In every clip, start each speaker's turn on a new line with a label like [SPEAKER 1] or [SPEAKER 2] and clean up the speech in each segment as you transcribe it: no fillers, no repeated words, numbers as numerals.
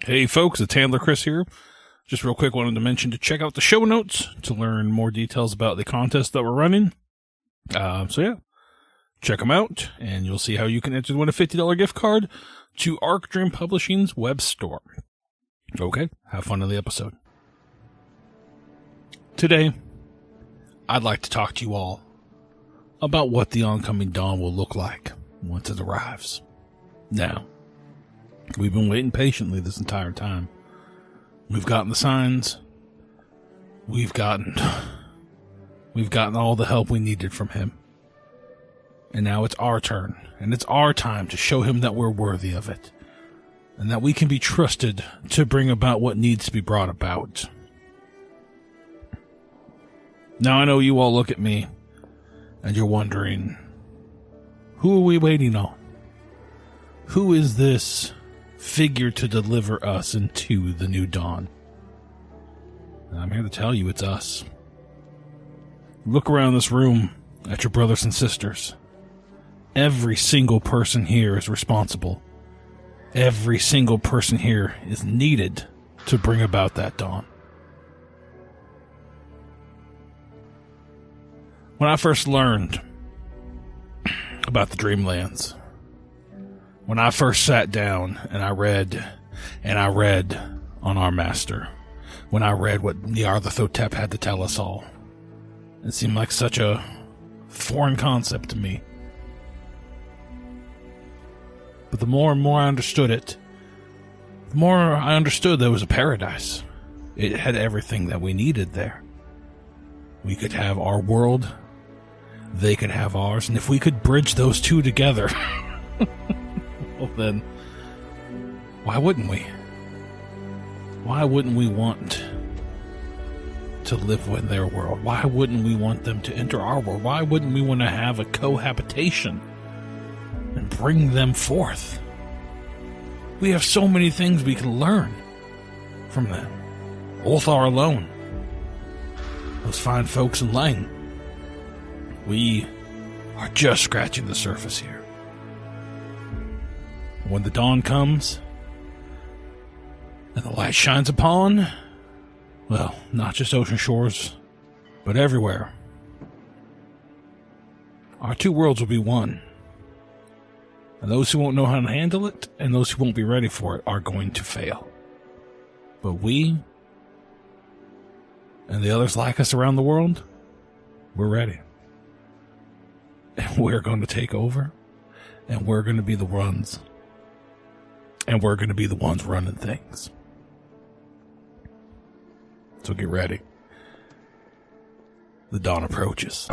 [SPEAKER 1] Hey folks, it's Handler Chris here. Just real quick, wanted to mention to check out the show notes to learn more details about the contest that we're running. Check them out, and you'll see how you can enter to win a $50 gift card to Arc Dream Publishing's web store. Okay, have fun in the episode. Today, I'd like to talk to you all about what the oncoming dawn will look like once it arrives. Now, we've been waiting patiently this entire time. We've gotten the signs. We've gotten all the help we needed from him. And now it's our turn, and it's our time to show him that we're worthy of it, and that we can be trusted to bring about what needs to be brought about. Now I know you all look at me, and you're wondering, who are we waiting on? Who is this figure to deliver us into the new dawn? And I'm here to tell you it's us. Look around this room at your brothers and sisters. Every single person here is responsible. Every single person here is needed to bring about that dawn. When I first learned about the Dreamlands, when I first sat down and I read on our master, when I read what Nyarlathotep had to tell us all, it seemed like such a foreign concept to me. But the more and more I understood it, the more I understood there was a paradise. It had everything that we needed there. We could have our world, they could have ours, and if we could bridge those two together, well then, why wouldn't we? Why wouldn't we want to live in their world? Why wouldn't we want them to enter our world? Why wouldn't we want to have a cohabitation and bring them forth? We have so many things we can learn from them. Ulthar alone, those fine folks in Lang, we are just scratching the surface here. When the dawn comes and the light shines upon, well, not just ocean shores, but everywhere, our two worlds will be one. And those who won't know how to handle it and those who won't be ready for it are going to fail. But we and the others like us around the world, we're ready. And we're going to take over, and we're going to be the ones. And we're going to be the ones running things. So get ready. The dawn approaches.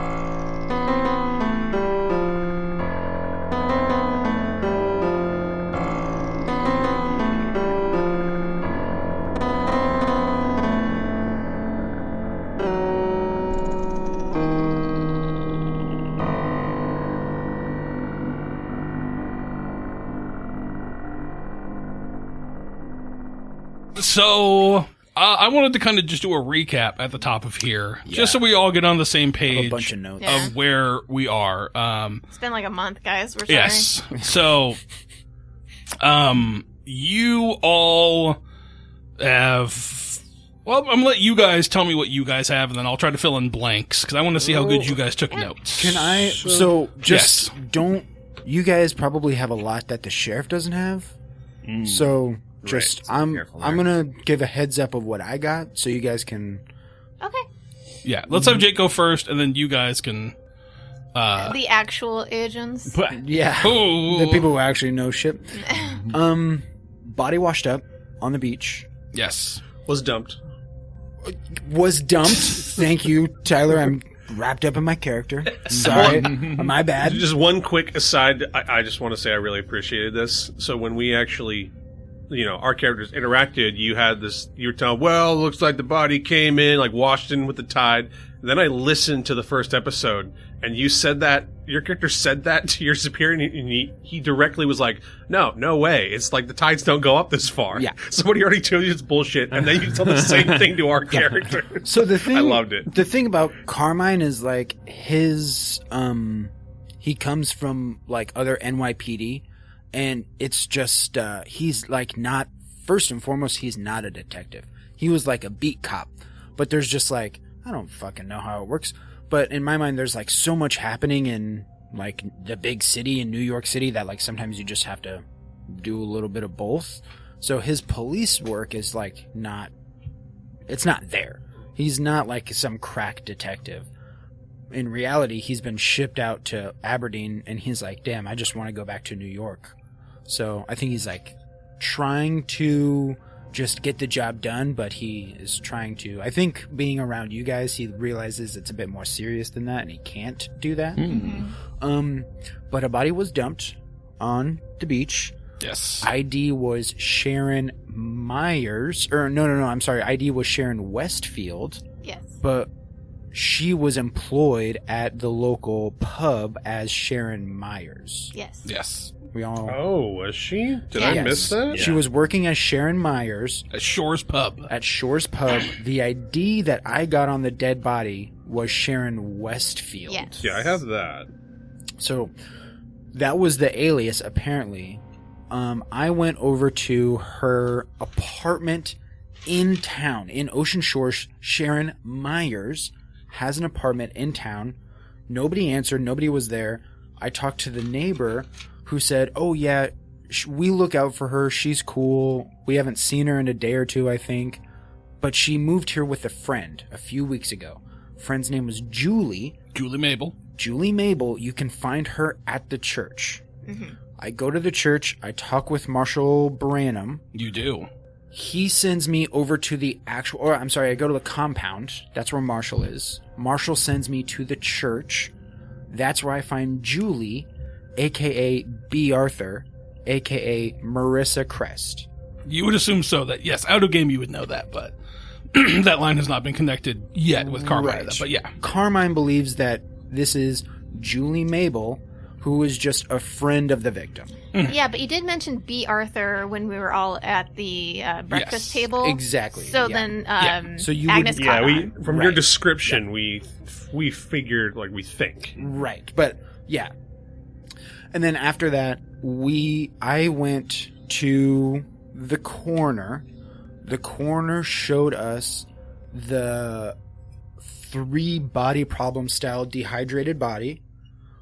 [SPEAKER 1] So, I wanted to kind of just do a recap at the top of here, just so we all get on the same page
[SPEAKER 2] a bunch of notes.
[SPEAKER 1] of where we are.
[SPEAKER 3] It's been like a month, guys. We're sorry.
[SPEAKER 1] Yes. So, you all have... Well, I'm going to let you guys tell me what you guys have, and then I'll try to fill in blanks, because I want to see how good you guys took notes.
[SPEAKER 2] Can I... don't... You guys probably have a lot that the sheriff doesn't have. So... I'm gonna give a heads up of what I got, so you guys can.
[SPEAKER 3] Okay.
[SPEAKER 1] Yeah, let's have Jake go first, and then you guys can.
[SPEAKER 3] The actual agents.
[SPEAKER 2] Yeah.
[SPEAKER 1] Ooh.
[SPEAKER 2] The people who actually know shit. Body washed up on the beach.
[SPEAKER 1] Yes.
[SPEAKER 4] Was dumped.
[SPEAKER 2] Thank you, Tyler. I'm wrapped up in my character. Sorry, my bad.
[SPEAKER 4] Just one quick aside. I just want to say I really appreciated this. So when we actually. Our characters interacted, you were telling, well, looks like the body came in, like washed in with the tide. And then I listened to the first episode, and you said that, your character said that to your superior, and he directly was like, no way. It's like the tides don't go up this far.
[SPEAKER 2] Yeah.
[SPEAKER 4] Somebody already told you it's bullshit, and then you tell the same thing to our character.
[SPEAKER 2] So the thing,
[SPEAKER 4] I loved it.
[SPEAKER 2] The thing about Carmine is like his, he comes from like other NYPD. And it's just, he's like not first and foremost, he's not a detective. He was like a beat cop. But there's just like, I don't fucking know how it works. But in my mind, there's like so much happening in like the big city in New York City that like sometimes you just have to do a little bit of both. So his police work is like it's not there. He's not like some crack detective. In reality, he's been shipped out to Aberdeen and he's like, damn, I just want to go back to New York. So I think he's like trying to just get the job done, but he is trying to, I think being around you guys, he realizes it's a bit more serious than that and he can't do that. But a body was dumped on the beach.
[SPEAKER 1] Yes.
[SPEAKER 2] ID was Sharon Myers, or no, I'm sorry. ID was Sharon Westfield.
[SPEAKER 3] Yes.
[SPEAKER 2] But she was employed at the local pub as Sharon Myers.
[SPEAKER 3] Yes.
[SPEAKER 1] Yes.
[SPEAKER 2] We all.
[SPEAKER 4] Oh, was she? Did
[SPEAKER 3] Yes.
[SPEAKER 4] I miss that?
[SPEAKER 2] She was working as Sharon Myers
[SPEAKER 1] At Shore's Pub.
[SPEAKER 2] at Shore's Pub. The ID that I got on the dead body was Sharon Westfield.
[SPEAKER 3] Yes.
[SPEAKER 4] Yeah, I have that.
[SPEAKER 2] So that was the alias, apparently. I went over to her apartment in town, in Ocean Shores. Sharon Myers has an apartment in town. Nobody answered. Nobody was there. I talked to the neighbor who said, oh, yeah, we look out for her. She's cool. We haven't seen her in a day or two, I think. But she moved here with a friend a few weeks ago. Friend's name was Julie.
[SPEAKER 1] Julie Mabel.
[SPEAKER 2] Julie Mabel. You can find her at the church.
[SPEAKER 3] Mm-hmm.
[SPEAKER 2] I go to the church. I talk with Marshall Branham.
[SPEAKER 1] You do.
[SPEAKER 2] He sends me over to the actual, or I'm sorry, I go to the compound. That's where Marshall is. Marshall sends me to the church. That's where I find Julie, a.k.a. B. Arthur, a.k.a. Marissa Crest.
[SPEAKER 1] You would assume so. That yes, out of game you would know that, but that line has not been connected yet with Carmine.
[SPEAKER 2] Right.
[SPEAKER 1] But yeah,
[SPEAKER 2] Carmine believes that this is Julie Mabel, who is just a friend of the victim.
[SPEAKER 3] Yeah, but you did mention B. Arthur when we were all at the breakfast table.
[SPEAKER 2] Exactly.
[SPEAKER 3] So
[SPEAKER 2] yeah.
[SPEAKER 3] then
[SPEAKER 2] So you
[SPEAKER 3] Agnes
[SPEAKER 2] would,
[SPEAKER 3] caught
[SPEAKER 4] Yeah,
[SPEAKER 3] on.
[SPEAKER 4] from your
[SPEAKER 2] Right.
[SPEAKER 4] description, we figured, like, we think.
[SPEAKER 2] Right. But yeah. And then after that, I went to the coroner. The coroner showed us the 3 body problem style dehydrated body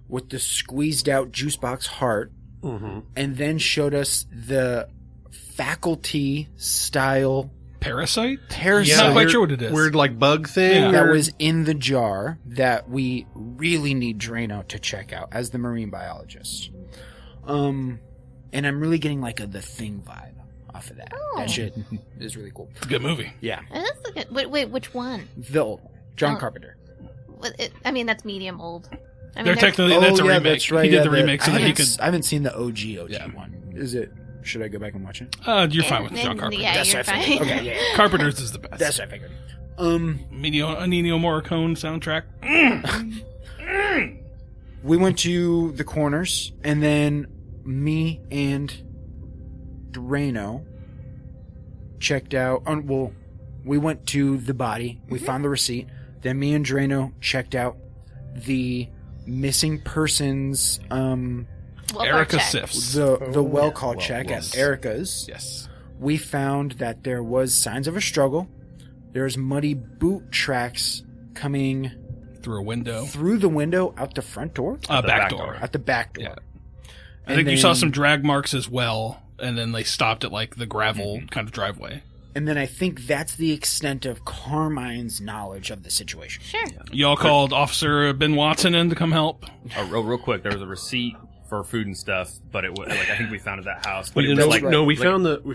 [SPEAKER 2] with the squeezed out juice box heart, and then showed us the faculty style
[SPEAKER 1] parasite.
[SPEAKER 2] parasite
[SPEAKER 1] Not quite sure what it is.
[SPEAKER 4] Weird, like, bug thing?
[SPEAKER 1] Yeah.
[SPEAKER 2] that
[SPEAKER 4] or-
[SPEAKER 2] was in the jar that we really need Draino to check out as the marine biologist. And I'm really getting like the Thing vibe off of that.
[SPEAKER 3] Oh.
[SPEAKER 2] That shit is really cool.
[SPEAKER 1] It's a good movie.
[SPEAKER 2] Yeah.
[SPEAKER 3] That's a good, wait, which one?
[SPEAKER 2] The old John
[SPEAKER 3] Oh.
[SPEAKER 2] Carpenter.
[SPEAKER 3] I mean, that's medium old. I
[SPEAKER 1] They're
[SPEAKER 3] mean,
[SPEAKER 1] technically that's a remake.
[SPEAKER 2] That's right.
[SPEAKER 1] He did
[SPEAKER 2] yeah,
[SPEAKER 1] the remake so that he could.
[SPEAKER 2] I haven't seen the OG
[SPEAKER 1] Yeah.
[SPEAKER 2] one. Is it? Should I go back and watch it?
[SPEAKER 1] You're fine with John Carpenter.
[SPEAKER 3] Yeah,
[SPEAKER 2] That's
[SPEAKER 3] you're
[SPEAKER 2] what I figured.
[SPEAKER 3] fine.
[SPEAKER 2] Okay, yeah.
[SPEAKER 1] Carpenter's is the best.
[SPEAKER 2] That's what I figured.
[SPEAKER 1] Ennio Morricone soundtrack.
[SPEAKER 2] We went to the corners, and then me and Draino checked out. We went to the body. We found the receipt. Then me and Draino checked out the missing persons.
[SPEAKER 3] Well,
[SPEAKER 1] Erica
[SPEAKER 3] check.
[SPEAKER 1] Siffs.
[SPEAKER 2] The well call check
[SPEAKER 1] yes.
[SPEAKER 2] at Erica's.
[SPEAKER 1] Yes.
[SPEAKER 2] We found that there was signs of a struggle. There's muddy boot tracks coming
[SPEAKER 1] Through a window.
[SPEAKER 2] through the window out the front door,
[SPEAKER 1] Back door.
[SPEAKER 2] at the back door.
[SPEAKER 1] Yeah. I
[SPEAKER 2] And
[SPEAKER 1] think you saw
[SPEAKER 2] then-
[SPEAKER 1] some drag marks as well, and then they stopped at like the gravel kind of driveway.
[SPEAKER 2] And then I think that's the extent of Carmine's knowledge of the situation.
[SPEAKER 3] Sure.
[SPEAKER 1] Y'all called Officer Ben Watson in to come help.
[SPEAKER 5] Real quick, there was a receipt for food and stuff, but it was like I think we found it at that house. But
[SPEAKER 4] We
[SPEAKER 5] it was
[SPEAKER 4] didn't-
[SPEAKER 5] like
[SPEAKER 4] no, we
[SPEAKER 5] like-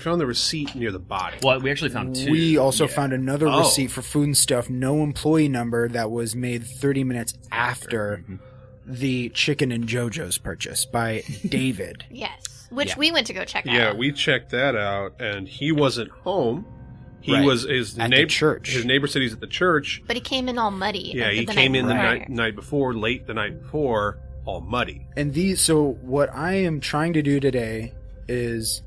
[SPEAKER 4] found the receipt near the body.
[SPEAKER 5] Well, we actually found 2.
[SPEAKER 2] We also
[SPEAKER 5] Yeah.
[SPEAKER 2] found another
[SPEAKER 4] Oh.
[SPEAKER 2] receipt for food and stuff, no employee number, that was made 30 minutes after the Chicken and JoJo's purchase by David.
[SPEAKER 3] Yes. Which
[SPEAKER 2] Yeah.
[SPEAKER 3] we went to go check out.
[SPEAKER 4] Yeah, we checked that out, and he wasn't home. He
[SPEAKER 2] Right.
[SPEAKER 4] was his
[SPEAKER 2] At the
[SPEAKER 4] neighbor.
[SPEAKER 2] church.
[SPEAKER 4] His neighbor said he's at the church.
[SPEAKER 3] But he came in all muddy.
[SPEAKER 4] Yeah, he
[SPEAKER 3] the
[SPEAKER 4] came in the
[SPEAKER 3] prior.
[SPEAKER 4] night before, late the night before, all muddy.
[SPEAKER 2] And so what I am trying to do today is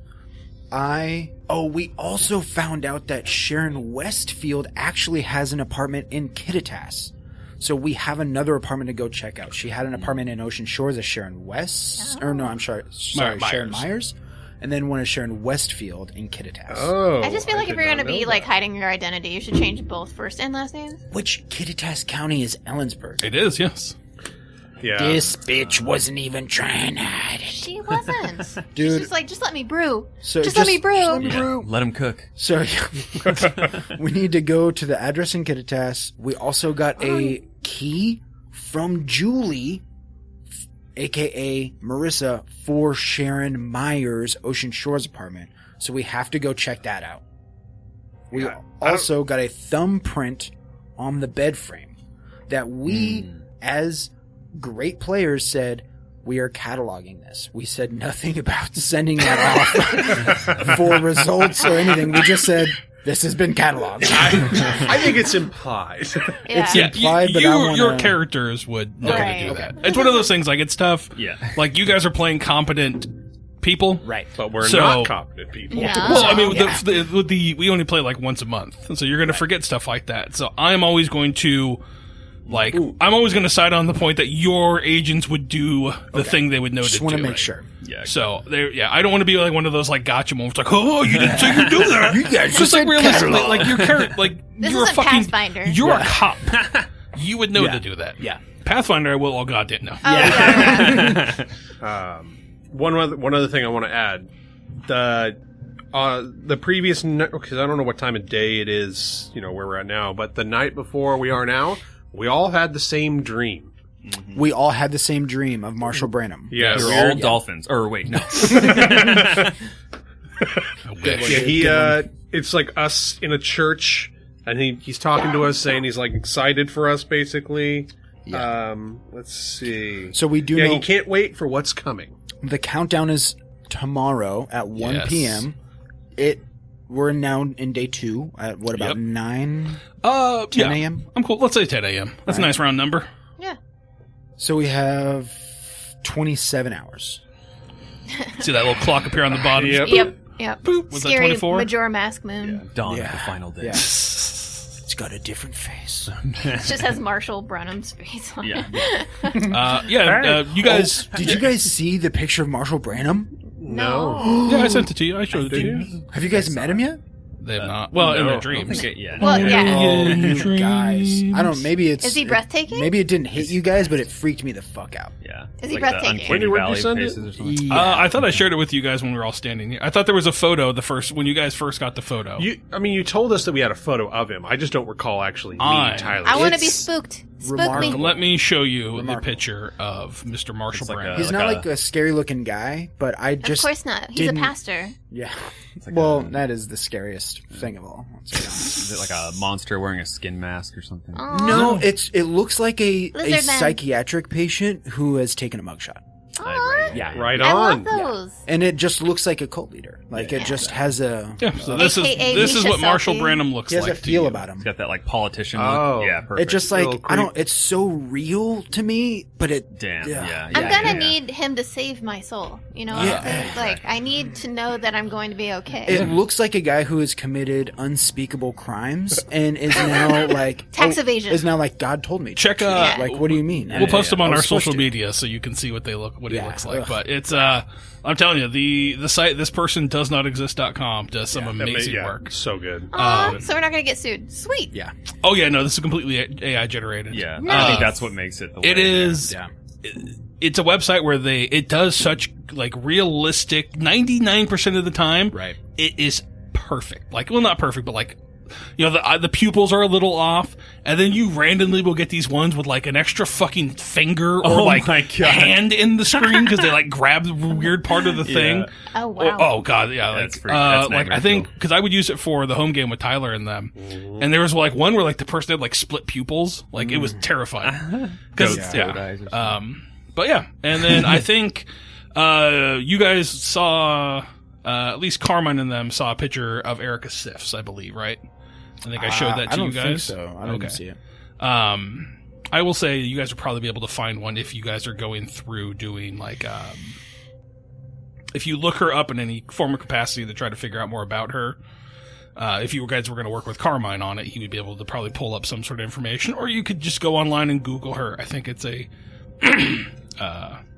[SPEAKER 2] we also found out that Sharon Westfield actually has an apartment in Kittitas. So we have another apartment to go check out. She had an apartment in Ocean Shores as Sharon West, or no, I'm sorry,
[SPEAKER 1] Myers.
[SPEAKER 2] Sharon Myers. and then one is Sharon Westfield in Kittitas.
[SPEAKER 4] Oh,
[SPEAKER 3] I just feel like if
[SPEAKER 4] did
[SPEAKER 3] you're
[SPEAKER 4] not
[SPEAKER 3] going to be
[SPEAKER 4] know
[SPEAKER 3] like
[SPEAKER 4] that.
[SPEAKER 3] hiding your identity, you should change both first and last names.
[SPEAKER 2] Which Kittitas County is Ellensburg?
[SPEAKER 1] It is, yes.
[SPEAKER 4] Yeah.
[SPEAKER 2] This bitch wasn't even trying to hide it.
[SPEAKER 3] She wasn't.
[SPEAKER 2] Dude.
[SPEAKER 3] She's just like, just let me brew.
[SPEAKER 2] So
[SPEAKER 3] just let me brew.
[SPEAKER 2] let me
[SPEAKER 5] Yeah.
[SPEAKER 2] brew.
[SPEAKER 5] Let him cook.
[SPEAKER 2] So we need to go to the address in Kittitas. We also got a key from Julie, aka Marissa, for Sharon Myers' Ocean Shores apartment. So we have to go check that out. We
[SPEAKER 4] Yeah.
[SPEAKER 2] also got a thumbprint on the bed frame that we, as great players, said we are cataloging this. We said nothing about sending that off for results or anything. We just said this has been cataloged.
[SPEAKER 4] I think it's implied.
[SPEAKER 3] Yeah.
[SPEAKER 2] It's
[SPEAKER 1] Yeah,
[SPEAKER 2] implied, but I wanna-
[SPEAKER 1] your characters would know how to
[SPEAKER 3] Right.
[SPEAKER 1] do that. It's one of those things, like, it's tough.
[SPEAKER 5] Yeah.
[SPEAKER 1] Like, you guys are playing competent people.
[SPEAKER 2] Right.
[SPEAKER 4] But we're
[SPEAKER 1] So-
[SPEAKER 4] not competent people.
[SPEAKER 3] Yeah.
[SPEAKER 1] Well, I mean,
[SPEAKER 2] Yeah.
[SPEAKER 1] we only play like once a month, and so you're going to forget stuff like that. So I'm always going to, like, I'm always going to side on the point that your agents would do the thing they would know
[SPEAKER 2] Just
[SPEAKER 1] to
[SPEAKER 2] want to
[SPEAKER 1] do.
[SPEAKER 2] make
[SPEAKER 1] right?
[SPEAKER 2] sure.
[SPEAKER 5] Yeah.
[SPEAKER 1] So I don't want to be like one of those like gotcha moments, like, oh, you didn't say you do that.
[SPEAKER 2] You guys
[SPEAKER 1] Just
[SPEAKER 2] just
[SPEAKER 1] like
[SPEAKER 2] said
[SPEAKER 1] realistically,
[SPEAKER 2] catalog.
[SPEAKER 1] like your character, like
[SPEAKER 3] This
[SPEAKER 1] you're a
[SPEAKER 3] isn't
[SPEAKER 1] fucking
[SPEAKER 3] Pathfinder.
[SPEAKER 1] You're
[SPEAKER 2] Yeah.
[SPEAKER 1] a cop. You would know
[SPEAKER 2] Yeah.
[SPEAKER 1] to do that.
[SPEAKER 2] Yeah.
[SPEAKER 1] Pathfinder, I will. Oh God, didn't know.
[SPEAKER 3] Oh, yeah.
[SPEAKER 4] One other thing I want to add: the previous, because I don't know what time of day it is, where we're at now, but the night before we are now, we all had the same dream.
[SPEAKER 2] We all had the same dream of Marshall Branham.
[SPEAKER 4] Yeah,
[SPEAKER 5] They're all dolphins. Or wait, no.
[SPEAKER 1] I wish.
[SPEAKER 4] Yeah, it's like us in a church, and he's talking to us, saying he's like excited for us, basically.
[SPEAKER 2] Yeah.
[SPEAKER 4] Let's see.
[SPEAKER 2] So we do
[SPEAKER 4] Yeah,
[SPEAKER 2] know
[SPEAKER 4] he can't wait for what's coming.
[SPEAKER 2] the countdown is tomorrow at 1
[SPEAKER 1] Yes.
[SPEAKER 2] p.m. We're now in day 2 at what about
[SPEAKER 1] Yep.
[SPEAKER 2] 9? 10
[SPEAKER 1] yeah.
[SPEAKER 2] a.m.?
[SPEAKER 1] I'm cool. Let's say 10 a.m. That's a nice round number.
[SPEAKER 3] Yeah.
[SPEAKER 2] So we have 27 hours.
[SPEAKER 1] See that little clock appear on the bottom?
[SPEAKER 4] Yep.
[SPEAKER 3] Yep.
[SPEAKER 1] Boop. Was that
[SPEAKER 3] Scary
[SPEAKER 1] 24?
[SPEAKER 3] Majora Mask Moon.
[SPEAKER 5] Dawn
[SPEAKER 2] Yeah.
[SPEAKER 5] of the final day.
[SPEAKER 2] Yeah. It's got a different face.
[SPEAKER 3] It just has Marshall Brunham's face on
[SPEAKER 5] Yeah.
[SPEAKER 3] it.
[SPEAKER 1] You guys.
[SPEAKER 2] Did you guys see the picture of Marshall Branham?
[SPEAKER 3] No.
[SPEAKER 1] Yeah, I sent it to you. I showed it to you.
[SPEAKER 2] Have you guys met him yet?
[SPEAKER 1] They have not. Well, in
[SPEAKER 4] no.
[SPEAKER 1] their
[SPEAKER 5] I don't
[SPEAKER 1] dreams.
[SPEAKER 5] think yeah.
[SPEAKER 3] Well, yeah.
[SPEAKER 2] Oh, guys. I don't. Maybe it's.
[SPEAKER 3] Is he breathtaking?
[SPEAKER 2] Maybe it didn't hit you guys, but it freaked me the fuck out.
[SPEAKER 5] Yeah.
[SPEAKER 3] Is he
[SPEAKER 5] Like
[SPEAKER 3] breathtaking?
[SPEAKER 5] the Uncanny
[SPEAKER 4] Wendy, where'd you
[SPEAKER 5] Valley
[SPEAKER 4] send it?
[SPEAKER 5] faces or something.
[SPEAKER 1] I thought I shared it with you guys when we were all standing here. I thought there was a photo when you guys first got the photo.
[SPEAKER 4] You told us that we had a photo of him. I just don't recall actually meeting Tyler.
[SPEAKER 3] I want to be
[SPEAKER 2] It's
[SPEAKER 3] spooked. Spook
[SPEAKER 2] remarkable.
[SPEAKER 3] me.
[SPEAKER 1] Let me show you the
[SPEAKER 2] Remarkable.
[SPEAKER 1] picture of Mr. Marshall
[SPEAKER 5] It's like
[SPEAKER 1] Brand.
[SPEAKER 2] He's
[SPEAKER 5] like
[SPEAKER 2] not
[SPEAKER 5] a-
[SPEAKER 2] like a scary looking guy, but I
[SPEAKER 3] Of
[SPEAKER 2] just
[SPEAKER 3] course not. He's a
[SPEAKER 2] didn't-
[SPEAKER 3] pastor.
[SPEAKER 2] yeah.
[SPEAKER 5] like
[SPEAKER 2] Well,
[SPEAKER 5] a-
[SPEAKER 2] that is the scariest thing of all. Let's be honest.
[SPEAKER 5] Is it like a monster wearing a skin mask or something?
[SPEAKER 3] Aw.
[SPEAKER 2] No, it looks like a
[SPEAKER 3] Lizard man.
[SPEAKER 2] psychiatric patient who has taken a mugshot.
[SPEAKER 3] Aw.
[SPEAKER 2] Yeah.
[SPEAKER 4] Right
[SPEAKER 3] I
[SPEAKER 4] on.
[SPEAKER 3] love those.
[SPEAKER 2] And it just looks like a cult leader. Like it just has a
[SPEAKER 1] Yeah, so this
[SPEAKER 3] AKA
[SPEAKER 1] is
[SPEAKER 3] Misha
[SPEAKER 1] what Marshall
[SPEAKER 3] Selfie.
[SPEAKER 1] Branham looks
[SPEAKER 2] he has
[SPEAKER 1] like.
[SPEAKER 2] a
[SPEAKER 1] to
[SPEAKER 2] feel
[SPEAKER 1] you.
[SPEAKER 2] about him.
[SPEAKER 5] It's got that like politician
[SPEAKER 4] Oh.
[SPEAKER 5] look. Yeah, perfect.
[SPEAKER 2] It just like
[SPEAKER 4] Little
[SPEAKER 2] I don't
[SPEAKER 4] creep.
[SPEAKER 2] it's so real to me, but it
[SPEAKER 5] Damn.
[SPEAKER 2] Yeah.
[SPEAKER 5] Yeah.
[SPEAKER 3] I'm
[SPEAKER 5] yeah,
[SPEAKER 3] gonna
[SPEAKER 5] yeah.
[SPEAKER 3] need him to save my soul. You know,
[SPEAKER 2] Yeah.
[SPEAKER 3] like I need to know that I'm going to be okay.
[SPEAKER 2] It looks like a guy who has committed unspeakable crimes and is now like
[SPEAKER 3] Tax evasion.
[SPEAKER 2] Is now like God told me. to.
[SPEAKER 1] Check
[SPEAKER 2] Like what do you mean?
[SPEAKER 1] We'll post them on
[SPEAKER 2] I
[SPEAKER 1] our
[SPEAKER 2] was supposed
[SPEAKER 1] social
[SPEAKER 2] to.
[SPEAKER 1] media so you can see what he
[SPEAKER 2] Yeah.
[SPEAKER 1] looks like.
[SPEAKER 2] Ugh.
[SPEAKER 1] But it's I'm telling you, the site this person does not exist.com does some amazing work.
[SPEAKER 4] So good.
[SPEAKER 3] Aw, so we're not gonna get sued. Sweet.
[SPEAKER 2] Yeah.
[SPEAKER 1] Oh yeah, no, this is completely AI generated.
[SPEAKER 5] Yeah. I
[SPEAKER 3] Nice.
[SPEAKER 5] think that's what makes it. The way
[SPEAKER 1] It is.
[SPEAKER 2] Yeah.
[SPEAKER 1] It's a website where it does such like realistic 99% of the time.
[SPEAKER 2] Right.
[SPEAKER 1] It is perfect. Like, well, not perfect, but like, the pupils are a little off, and then you randomly will get these ones with like an extra fucking finger or
[SPEAKER 5] Oh
[SPEAKER 1] like
[SPEAKER 5] my God.
[SPEAKER 1] hand in the screen because they like grab the weird part of the thing.
[SPEAKER 3] Oh wow.
[SPEAKER 1] Oh god, yeah,
[SPEAKER 5] That's
[SPEAKER 1] like,
[SPEAKER 5] freak- that's
[SPEAKER 1] like I
[SPEAKER 5] nightmare
[SPEAKER 1] think
[SPEAKER 5] fuel.
[SPEAKER 1] because I would use it for the home game with Tyler and them, and there was like one where like the person had like split pupils, like it was terrifying. Because
[SPEAKER 5] Goats, goat eyes or something.
[SPEAKER 1] but yeah, and then I think you guys saw at least Carmine and them saw a picture of Erica Sifs, I believe, right? I think I showed that to
[SPEAKER 2] I don't
[SPEAKER 1] you guys.
[SPEAKER 2] think so. I don't
[SPEAKER 1] Okay.
[SPEAKER 2] see it.
[SPEAKER 1] I will say you guys will probably be able to find one if you guys are going through doing like if you look her up in any form or capacity to try to figure out more about her. If you guys were going to work with Carmine on it, he would be able to probably pull up some sort of information, or you could just go online and Google her. I think it's a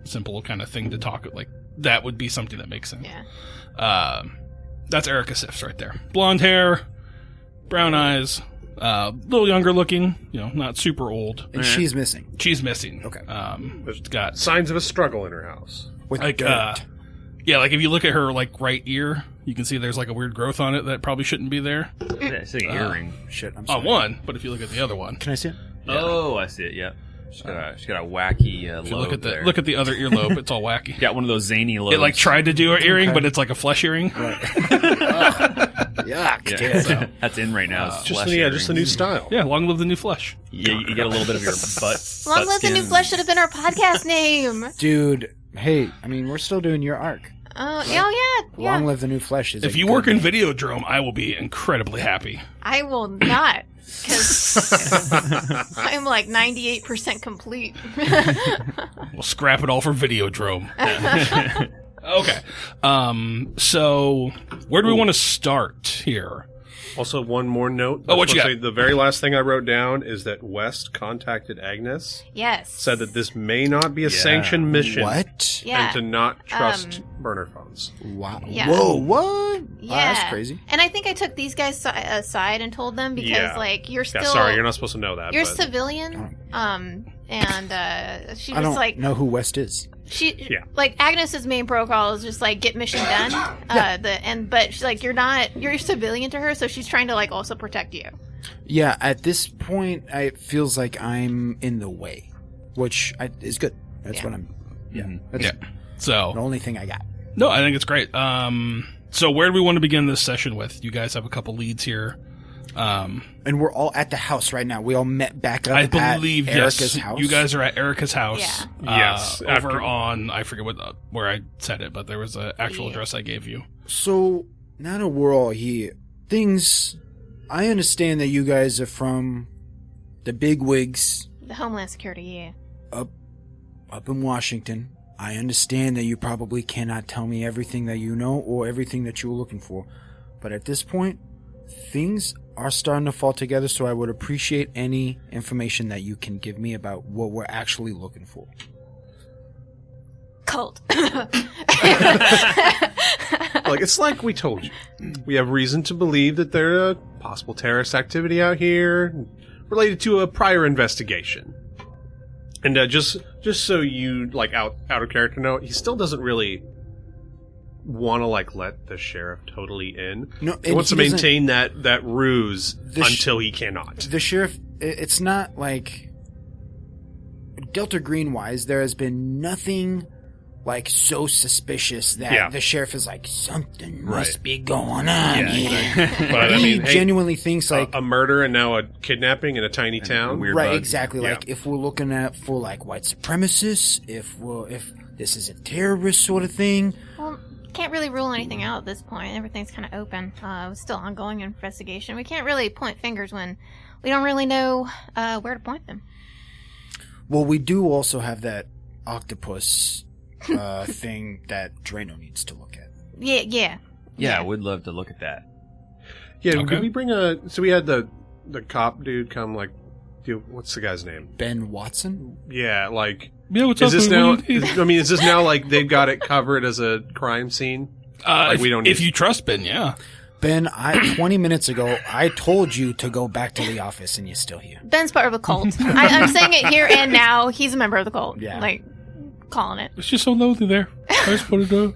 [SPEAKER 1] simple kind of thing to talk, like that would be something that makes sense.
[SPEAKER 3] Yeah.
[SPEAKER 1] That's Erica Sifts right there. Blonde hair, brown eyes, little younger looking, not super old.
[SPEAKER 2] And she's missing.
[SPEAKER 1] She's missing.
[SPEAKER 2] Okay.
[SPEAKER 1] She's got
[SPEAKER 4] Signs of a struggle in her house.
[SPEAKER 2] With
[SPEAKER 1] like
[SPEAKER 2] dirt.
[SPEAKER 1] like if you look at her like right ear, you can see there's like a weird growth on it that probably shouldn't be there.
[SPEAKER 5] Yeah, it's like an earring.
[SPEAKER 2] Shit, I'm sorry.
[SPEAKER 1] On one, but if you look at the other one,
[SPEAKER 2] Can I see it?
[SPEAKER 5] Oh, I see it. Yep. She's got a wacky
[SPEAKER 1] if you
[SPEAKER 5] lobe there.
[SPEAKER 1] look at the other earlobe, it's all wacky.
[SPEAKER 5] Got one of those zany lobes.
[SPEAKER 1] It like tried to do an earring, but it's like a flesh earring.
[SPEAKER 2] Yuck.
[SPEAKER 5] Yeah, so that's in right now. is flesh earrings.
[SPEAKER 4] Just a new style.
[SPEAKER 1] Yeah, long live the new flesh.
[SPEAKER 5] You get a little bit of your butt.
[SPEAKER 3] Long
[SPEAKER 5] butt
[SPEAKER 3] Live the New
[SPEAKER 5] skin.
[SPEAKER 3] Flesh should have been our podcast name.
[SPEAKER 2] Dude, hey, I mean, we're still doing your arc.
[SPEAKER 3] Oh yeah.
[SPEAKER 2] Long Live the New Flesh is
[SPEAKER 1] If
[SPEAKER 2] a
[SPEAKER 1] you
[SPEAKER 2] good
[SPEAKER 1] work in
[SPEAKER 2] name.
[SPEAKER 1] Videodrome, I will be incredibly happy.
[SPEAKER 3] I will not, because I'm like 98% complete.
[SPEAKER 1] We'll scrap it all for Videodrome. Okay. So where do we want to start here?
[SPEAKER 4] Also, one more note.
[SPEAKER 1] Oh, what you
[SPEAKER 4] I was supposed
[SPEAKER 1] got?
[SPEAKER 4] to say, the very last thing I wrote down is that West contacted Agnes,
[SPEAKER 3] Yes.
[SPEAKER 4] said that this may not be a
[SPEAKER 5] Yeah.
[SPEAKER 4] sanctioned mission,
[SPEAKER 2] What?
[SPEAKER 3] Yeah.
[SPEAKER 4] and to not trust burner phones.
[SPEAKER 2] Wow.
[SPEAKER 3] Yeah.
[SPEAKER 2] Whoa, what?
[SPEAKER 3] Yeah.
[SPEAKER 2] Oh, that's crazy.
[SPEAKER 3] And I think I took these guys aside and told them because,
[SPEAKER 4] Yeah.
[SPEAKER 3] like, you're still...
[SPEAKER 4] Yeah, sorry, you're not supposed to know that.
[SPEAKER 3] You're
[SPEAKER 4] but
[SPEAKER 3] civilian. And she
[SPEAKER 2] I
[SPEAKER 3] was
[SPEAKER 2] don't
[SPEAKER 3] like...
[SPEAKER 2] know who West is.
[SPEAKER 4] Yeah.
[SPEAKER 3] Like, Agnes's main protocol is just, like, get mission done. But she's like, you're civilian to her, so she's trying to, like, also protect you.
[SPEAKER 2] Yeah, at this point, it feels like I'm in the way, which is good. That's
[SPEAKER 3] Yeah.
[SPEAKER 2] what I'm... Yeah.
[SPEAKER 5] Mhm.
[SPEAKER 2] That's
[SPEAKER 1] Yeah. So
[SPEAKER 2] the only thing I got.
[SPEAKER 1] no, I think it's great. So where do we want to begin this session with? You guys have a couple leads here.
[SPEAKER 2] And we're all at the house right now. We all met back up
[SPEAKER 1] I
[SPEAKER 2] at
[SPEAKER 1] believe
[SPEAKER 2] Erica's
[SPEAKER 1] yes.
[SPEAKER 2] house.
[SPEAKER 1] You guys are at Erica's house.
[SPEAKER 3] Yeah.
[SPEAKER 4] Yes,
[SPEAKER 1] Over
[SPEAKER 4] after-
[SPEAKER 1] on I forget where I said it, but there was an actual
[SPEAKER 3] Yeah.
[SPEAKER 1] address I gave you.
[SPEAKER 2] So, now that we're all here, I understand that you guys are from the big wigs
[SPEAKER 3] The Homeland Security, yeah.
[SPEAKER 2] up in Washington. I understand that you probably cannot tell me everything that you know or everything that you were looking for. But at this point, things are starting to fall together, so I would appreciate any information that you can give me about what we're actually looking for.
[SPEAKER 3] Cult.
[SPEAKER 4] Like, it's like we told you. We have reason to believe that there's possible terrorist activity out here related to a prior investigation. And just so you, like, out of character know, he still doesn't really want to, like, let the sheriff totally in.
[SPEAKER 2] No,
[SPEAKER 4] He
[SPEAKER 2] and
[SPEAKER 4] wants to
[SPEAKER 2] he doesn't-
[SPEAKER 4] maintain that ruse
[SPEAKER 2] The sh-
[SPEAKER 4] until he cannot.
[SPEAKER 2] The sheriff, it's not like Delta Green wise, there has been nothing like so suspicious that
[SPEAKER 4] Yeah.
[SPEAKER 2] the sheriff is like, something
[SPEAKER 5] Right.
[SPEAKER 2] must be going on
[SPEAKER 4] Yeah,
[SPEAKER 2] here.
[SPEAKER 4] But, I
[SPEAKER 2] He
[SPEAKER 4] mean, hey,
[SPEAKER 2] genuinely thinks like,
[SPEAKER 4] a murder and now a kidnapping in a tiny town.
[SPEAKER 5] weird-
[SPEAKER 2] right,
[SPEAKER 5] bug.
[SPEAKER 2] exactly.
[SPEAKER 4] Yeah.
[SPEAKER 2] Like if we're looking at for like white supremacists, if this is a terrorist sort of thing.
[SPEAKER 3] Well, can't really rule anything out at this point. Everything's kind of open. It's still ongoing investigation. We can't really point fingers when we don't really know where to point them.
[SPEAKER 2] Well, we do also have that octopus thing that Draino needs to look at.
[SPEAKER 3] Yeah.
[SPEAKER 5] Yeah, I would love to look at that.
[SPEAKER 4] Yeah,
[SPEAKER 1] Okay.
[SPEAKER 4] did we bring so we had the cop dude come, like, what's the guy's name?
[SPEAKER 2] Ben Watson?
[SPEAKER 4] Yeah, like,
[SPEAKER 1] Yeah, what's
[SPEAKER 4] is
[SPEAKER 1] up?
[SPEAKER 4] this
[SPEAKER 1] What
[SPEAKER 4] now,
[SPEAKER 1] do you need?
[SPEAKER 4] is this now, like, they've got it covered as a crime scene? Like, we don't
[SPEAKER 1] if
[SPEAKER 4] need-
[SPEAKER 1] you trust Ben, yeah.
[SPEAKER 2] Ben, 20 minutes ago, I told you to go back to the office and you're still here.
[SPEAKER 3] Ben's part of a cult. I'm saying it here and now. He's a member of the cult.
[SPEAKER 2] Yeah.
[SPEAKER 3] Like, calling it.
[SPEAKER 1] It's just so lonely there. I just wanted to.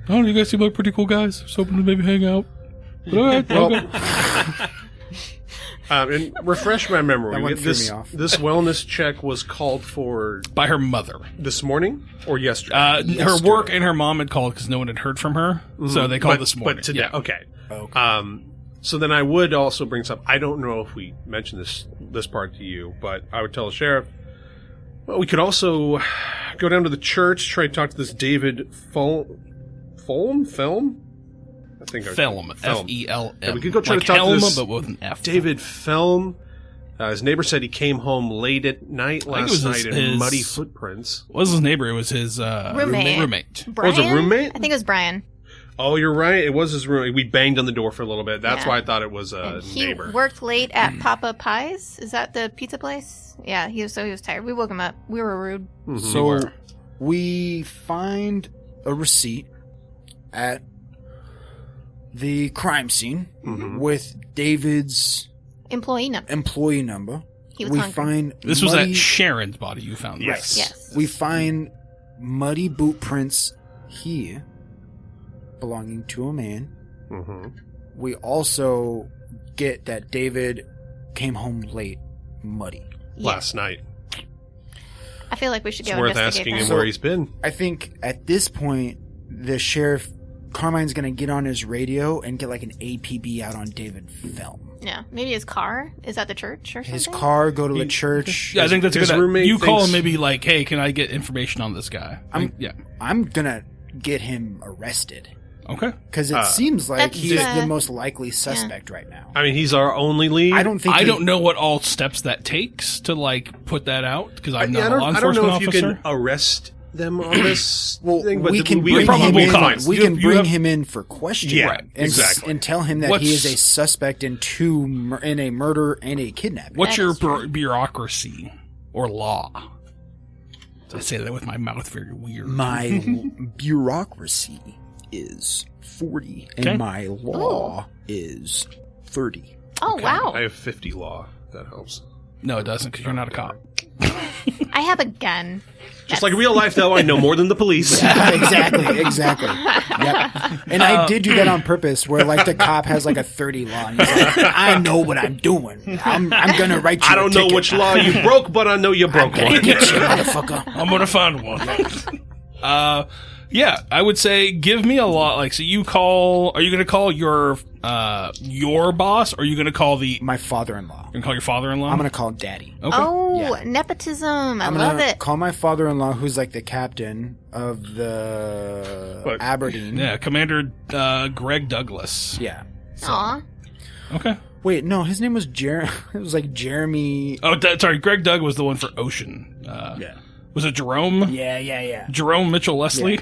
[SPEAKER 1] I don't know, you guys seem like pretty cool guys. Just hoping to maybe hang out. But all right,
[SPEAKER 4] Well,
[SPEAKER 1] okay.
[SPEAKER 4] And refresh my memory.
[SPEAKER 2] That one threw
[SPEAKER 4] this
[SPEAKER 2] me off.
[SPEAKER 4] this wellness check was called for
[SPEAKER 1] By her mother.
[SPEAKER 4] this morning or yesterday?
[SPEAKER 1] Her work and her mom had called because no one had heard from her. So they called this morning.
[SPEAKER 4] But today,
[SPEAKER 1] Yeah.
[SPEAKER 4] okay.
[SPEAKER 2] Okay.
[SPEAKER 4] So then I would also bring this up. I don't know if we mentioned this part to you, but I would tell the sheriff. Well, we could also go down to the church, try to talk to this David Film. I think
[SPEAKER 1] Film. F-E-L-M.
[SPEAKER 4] Yeah, we could go try
[SPEAKER 1] like
[SPEAKER 4] to talk to
[SPEAKER 1] Helm,
[SPEAKER 4] this
[SPEAKER 1] but with an F.
[SPEAKER 4] David Film. His neighbor said he came home late at night
[SPEAKER 1] I think it
[SPEAKER 4] last
[SPEAKER 1] was
[SPEAKER 4] night in
[SPEAKER 1] his-
[SPEAKER 4] muddy footprints.
[SPEAKER 1] What was his neighbor? It was his roommate.
[SPEAKER 3] Brian?
[SPEAKER 4] was it roommate?
[SPEAKER 3] I think it was Brian.
[SPEAKER 4] Oh, you're right. It was his roommate. We banged on the door for a little bit. That's
[SPEAKER 3] Yeah.
[SPEAKER 4] why I thought it was a
[SPEAKER 3] And he
[SPEAKER 4] neighbor.
[SPEAKER 3] worked late at Papa Pies. Is that the pizza place? Yeah, he was tired. We woke him up. We were rude.
[SPEAKER 4] Mhm.
[SPEAKER 2] So we find a receipt at the crime scene with David's
[SPEAKER 3] Employee number.
[SPEAKER 2] employee number.
[SPEAKER 3] He was
[SPEAKER 2] we
[SPEAKER 3] hungry.
[SPEAKER 2] find
[SPEAKER 1] This was
[SPEAKER 2] muddy,
[SPEAKER 1] at Sharon's body you found.
[SPEAKER 4] Yes.
[SPEAKER 3] Yes.
[SPEAKER 2] we find muddy boot prints here belonging to a man.
[SPEAKER 4] Mm-hmm.
[SPEAKER 2] We also get that David came home late, muddy.
[SPEAKER 4] Last night.
[SPEAKER 3] I feel like we should
[SPEAKER 4] It's
[SPEAKER 3] go
[SPEAKER 4] worth
[SPEAKER 3] investigate
[SPEAKER 4] asking
[SPEAKER 3] that.
[SPEAKER 4] him where he's been.
[SPEAKER 2] I think at this point, the sheriff, Carmine's going to get on his radio and get like an APB out on David film.
[SPEAKER 3] Yeah, maybe his car is at the church or something.
[SPEAKER 2] His car, go to the church.
[SPEAKER 1] Yeah, I think that's a
[SPEAKER 4] His
[SPEAKER 1] good.
[SPEAKER 4] roommate
[SPEAKER 1] You call
[SPEAKER 4] thinks-
[SPEAKER 1] him maybe like, hey, can I get information on this guy? Yeah.
[SPEAKER 2] I'm going to get him arrested.
[SPEAKER 1] Okay.
[SPEAKER 2] Because it seems like
[SPEAKER 3] That's,
[SPEAKER 2] he's the most likely suspect right now.
[SPEAKER 4] I mean, he's our only lead.
[SPEAKER 2] I don't think
[SPEAKER 1] I don't know what all steps that takes to like put that out because I'm not a law
[SPEAKER 4] I don't
[SPEAKER 1] enforcement
[SPEAKER 4] know if
[SPEAKER 1] officer.
[SPEAKER 4] you can arrest them on this
[SPEAKER 2] Well,
[SPEAKER 4] thing, but
[SPEAKER 2] we can
[SPEAKER 4] we
[SPEAKER 2] bring him
[SPEAKER 1] probably
[SPEAKER 2] in.
[SPEAKER 1] fine.
[SPEAKER 2] We
[SPEAKER 1] You
[SPEAKER 2] can
[SPEAKER 1] have- you
[SPEAKER 2] bring
[SPEAKER 1] have-
[SPEAKER 2] him in for questioning,
[SPEAKER 4] Yeah,
[SPEAKER 1] Right,
[SPEAKER 2] and,
[SPEAKER 4] exactly.
[SPEAKER 2] and tell him that
[SPEAKER 1] What's-
[SPEAKER 2] he is a suspect in in a murder and a kidnapping.
[SPEAKER 1] What's
[SPEAKER 3] That
[SPEAKER 1] your
[SPEAKER 3] is true.
[SPEAKER 1] bureaucracy or law? I say that with my mouth very weird.
[SPEAKER 2] My bureaucracy is 40,
[SPEAKER 1] Okay.
[SPEAKER 2] and my law is 30.
[SPEAKER 3] Oh, wow.
[SPEAKER 4] I have 50 law. That helps.
[SPEAKER 1] No, it doesn't because you're not a cop.
[SPEAKER 3] I have a gun.
[SPEAKER 4] Just like real life, though, I know more than the police.
[SPEAKER 2] exactly. Yep. And I did do that on purpose, where like the cop has like a 30 law, and he's like, "I know what I'm doing. I'm gonna write you.
[SPEAKER 4] I don't know which law you broke, but I know you broke
[SPEAKER 2] Gonna
[SPEAKER 4] one.
[SPEAKER 2] get you, motherfucker."
[SPEAKER 1] I'm gonna find one. Yeah, I would say give me a lot. Like, so you call? Are you gonna call your boss? Or are you gonna call
[SPEAKER 2] My father-in-law.
[SPEAKER 1] You gonna call your father-in-law?
[SPEAKER 2] I'm gonna call Daddy.
[SPEAKER 1] Okay.
[SPEAKER 3] Oh,
[SPEAKER 2] Yeah.
[SPEAKER 3] nepotism. I
[SPEAKER 2] I'm
[SPEAKER 3] love
[SPEAKER 2] gonna
[SPEAKER 3] it.
[SPEAKER 2] call my father-in-law, who's like the captain of the
[SPEAKER 4] What?
[SPEAKER 2] Aberdeen.
[SPEAKER 1] Yeah, Commander Greg Douglas.
[SPEAKER 2] Yeah.
[SPEAKER 3] Aw.
[SPEAKER 1] Okay.
[SPEAKER 2] Wait, no, his name was It was like Jeremy.
[SPEAKER 1] Oh, sorry. Greg Doug was the one for Ocean.
[SPEAKER 2] Yeah.
[SPEAKER 1] Was it Jerome?
[SPEAKER 2] Yeah.
[SPEAKER 1] Jerome Mitchell Leslie?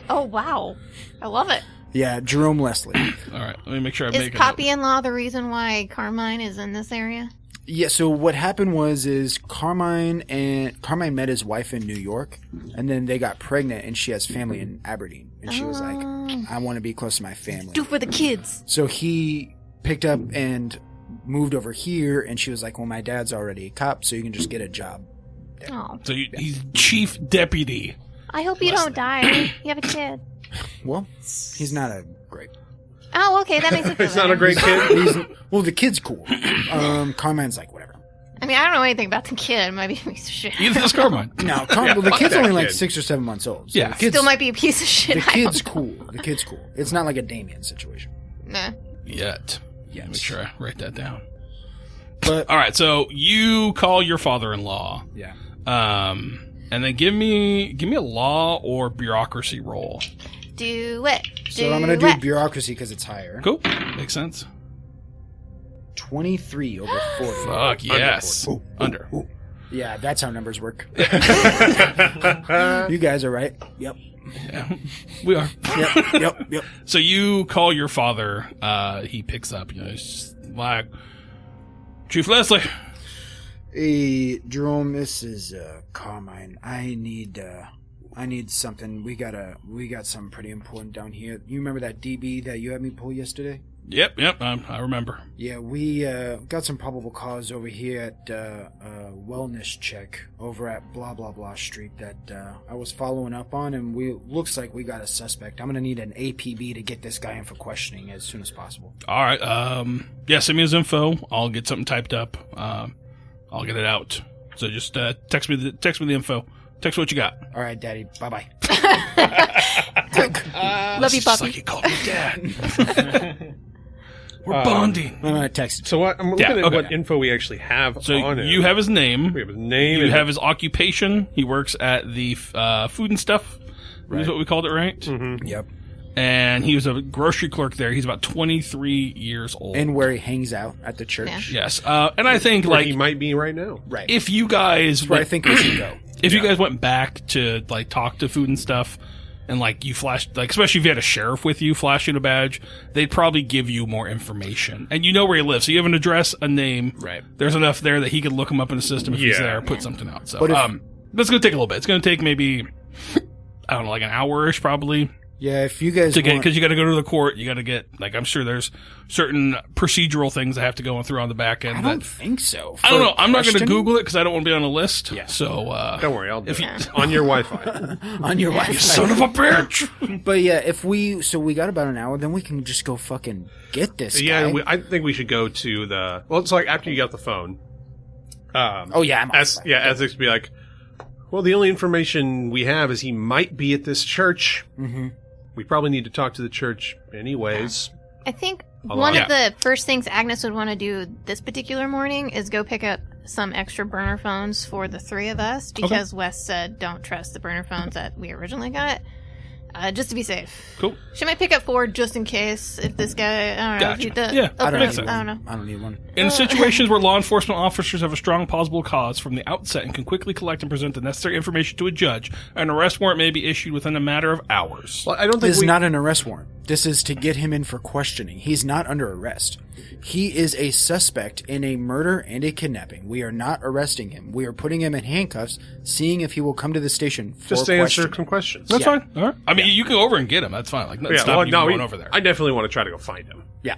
[SPEAKER 3] Oh, wow. I love it.
[SPEAKER 2] Yeah, Jerome Leslie.
[SPEAKER 1] All right. Let me make sure I
[SPEAKER 3] Is
[SPEAKER 1] make
[SPEAKER 3] copy-in-law the reason why Carmine is in this area?
[SPEAKER 2] Yeah, so what happened is Carmine met his wife in New York, and then they got pregnant, and she has family in Aberdeen, and she was like, "I want to be close to my family."
[SPEAKER 3] Do for the kids.
[SPEAKER 2] So he picked up and moved over here, and she was like, "Well, my dad's already a cop, so you can just get a job."
[SPEAKER 3] Oh,
[SPEAKER 1] So he's chief deputy.
[SPEAKER 3] I hope you don't die. You have a kid.
[SPEAKER 2] Well, he's not a great.
[SPEAKER 3] Oh, okay, that makes it feel
[SPEAKER 4] He's not a
[SPEAKER 3] better.
[SPEAKER 4] great kid.
[SPEAKER 2] Well, the kid's cool. Carmine's like whatever.
[SPEAKER 3] I mean, I don't know anything about the kid. It might be a piece of shit.
[SPEAKER 1] Either is Carmine.
[SPEAKER 2] No,
[SPEAKER 4] Yeah,
[SPEAKER 2] well, the
[SPEAKER 4] fuck
[SPEAKER 2] kid's
[SPEAKER 4] that
[SPEAKER 2] only like
[SPEAKER 4] kid.
[SPEAKER 2] 6 or 7 months old. So
[SPEAKER 1] Yeah.
[SPEAKER 2] the kid's,
[SPEAKER 3] Still might be a piece of shit.
[SPEAKER 2] the
[SPEAKER 3] I don't
[SPEAKER 2] kid's
[SPEAKER 3] know.
[SPEAKER 2] cool. The kid's cool. It's not like a Damien situation.
[SPEAKER 3] Nah.
[SPEAKER 1] Yet. Yeah, make sure I write that down.
[SPEAKER 2] But
[SPEAKER 1] All right. So you call your father-in-law.
[SPEAKER 2] yeah.
[SPEAKER 1] And then give me a law or bureaucracy roll.
[SPEAKER 3] Do it.
[SPEAKER 2] So I'm gonna do bureaucracy because it's higher.
[SPEAKER 1] Cool. Makes sense.
[SPEAKER 2] 23 over 40.
[SPEAKER 1] Fuck yes. Under.
[SPEAKER 2] Yeah, that's how numbers work. You guys are right. Yep.
[SPEAKER 1] Yeah, we are.
[SPEAKER 2] Yep.
[SPEAKER 1] So you call your father. He picks up. You know, it's just like Chief Leslie.
[SPEAKER 2] Hey, Jerome, this is Carmine. I need something. We got something pretty important down here. You remember that DB that you had me pull yesterday?
[SPEAKER 1] Yep. I remember.
[SPEAKER 2] Yeah, we got some probable cause over here at wellness check over at blah blah blah street that I was following up on, and looks like we got a suspect. I'm gonna need an APB to get this guy in for questioning as soon as possible.
[SPEAKER 1] All right. Yeah. Send me his info. I'll get something typed up. I'll get it out. So just text me the info. Text what you got.
[SPEAKER 2] All right, Daddy. Bye bye.
[SPEAKER 3] Love you,
[SPEAKER 1] It's just
[SPEAKER 3] puppy.
[SPEAKER 1] like he called me dad. We're bonding.
[SPEAKER 2] I'm gonna text.
[SPEAKER 4] So what? I'm looking at
[SPEAKER 1] okay.
[SPEAKER 4] what info we actually have
[SPEAKER 1] So
[SPEAKER 4] on him.
[SPEAKER 1] you have his name.
[SPEAKER 4] We have his name.
[SPEAKER 1] You
[SPEAKER 4] and
[SPEAKER 1] have his occupation. He works at the food and stuff. Is what we called it, right?
[SPEAKER 4] Mm-hmm.
[SPEAKER 2] Yep.
[SPEAKER 1] And he was a grocery clerk there. He's about 23 years old.
[SPEAKER 2] And where he hangs out at the church.
[SPEAKER 3] Yeah.
[SPEAKER 1] Yes. And I think
[SPEAKER 4] where
[SPEAKER 1] like
[SPEAKER 4] he might be right now.
[SPEAKER 2] Right.
[SPEAKER 1] if you guys
[SPEAKER 2] where I
[SPEAKER 1] went,
[SPEAKER 2] think we should go.
[SPEAKER 1] if you guys went back to like talk to food and stuff, and like you flashed, like especially if you had a sheriff with you flashing a badge, they'd probably give you more information. And you know where he lives, so you have an address, a name.
[SPEAKER 4] Right.
[SPEAKER 1] There's enough there that he could look him up in the system if he's
[SPEAKER 4] Yeah.
[SPEAKER 1] there, put something out. So,
[SPEAKER 2] But if-
[SPEAKER 1] that's gonna take a little bit. It's gonna take maybe I don't know, like an hour-ish probably.
[SPEAKER 2] Yeah, if you guys
[SPEAKER 1] To get, because you got to go to the court, you got to get, like, I'm sure there's certain procedural things that have to go through on the back end.
[SPEAKER 2] I don't think so.
[SPEAKER 1] I don't know. I'm not going to
[SPEAKER 2] Questioning?
[SPEAKER 1] Google it because I don't want to be on a list.
[SPEAKER 2] Yeah.
[SPEAKER 1] So,
[SPEAKER 4] Don't worry, I'll do
[SPEAKER 1] if you,
[SPEAKER 4] it. On your Wi-Fi.
[SPEAKER 2] On your Wi-Fi.
[SPEAKER 1] son of a bitch.
[SPEAKER 2] But yeah, we got about an hour, then we can just go fucking get this
[SPEAKER 4] Yeah,
[SPEAKER 2] guy.
[SPEAKER 4] I think we should go to the... Well, it's like after you got the phone.
[SPEAKER 2] Oh yeah, I'm
[SPEAKER 4] Essex be like, well, the only information we have is he might be at this church. Mm-hmm. We probably need to talk to the church anyways.
[SPEAKER 3] I think
[SPEAKER 4] Hold
[SPEAKER 3] one
[SPEAKER 4] on.
[SPEAKER 3] of the first things Agnes would want to do this particular morning is go pick up some extra burner phones for the three of us because Wes said don't trust the burner phones that we originally got. Just to be safe.
[SPEAKER 1] Cool.
[SPEAKER 3] She might pick up 4 just in case if this guy, I don't know.
[SPEAKER 1] Gotcha.
[SPEAKER 3] If he does,
[SPEAKER 1] Yeah,
[SPEAKER 2] I don't
[SPEAKER 1] makes
[SPEAKER 2] need
[SPEAKER 1] sense.
[SPEAKER 3] I
[SPEAKER 2] one.
[SPEAKER 3] don't know.
[SPEAKER 2] I don't need one.
[SPEAKER 1] In situations where law enforcement officers have a strong plausible cause from the outset and can quickly collect and present the necessary information to a judge, an arrest warrant may be issued within a matter of hours.
[SPEAKER 4] Well, I don't think
[SPEAKER 2] This is
[SPEAKER 4] we...
[SPEAKER 2] not an arrest warrant. This is to get him in for questioning. He's not under arrest. He is a suspect in a murder and a kidnapping. We are not arresting him. We are putting him in handcuffs, seeing if he will come to the station for
[SPEAKER 4] Just to answer
[SPEAKER 2] questioning.
[SPEAKER 4] some questions.
[SPEAKER 1] That's
[SPEAKER 2] Yeah.
[SPEAKER 1] fine. All right. I mean, you can go over and get him. That's fine. Like,
[SPEAKER 4] Yeah,
[SPEAKER 1] stop
[SPEAKER 4] well,
[SPEAKER 1] you
[SPEAKER 4] no,
[SPEAKER 1] from going over there.
[SPEAKER 4] I definitely want to try to go find him.
[SPEAKER 2] Yeah.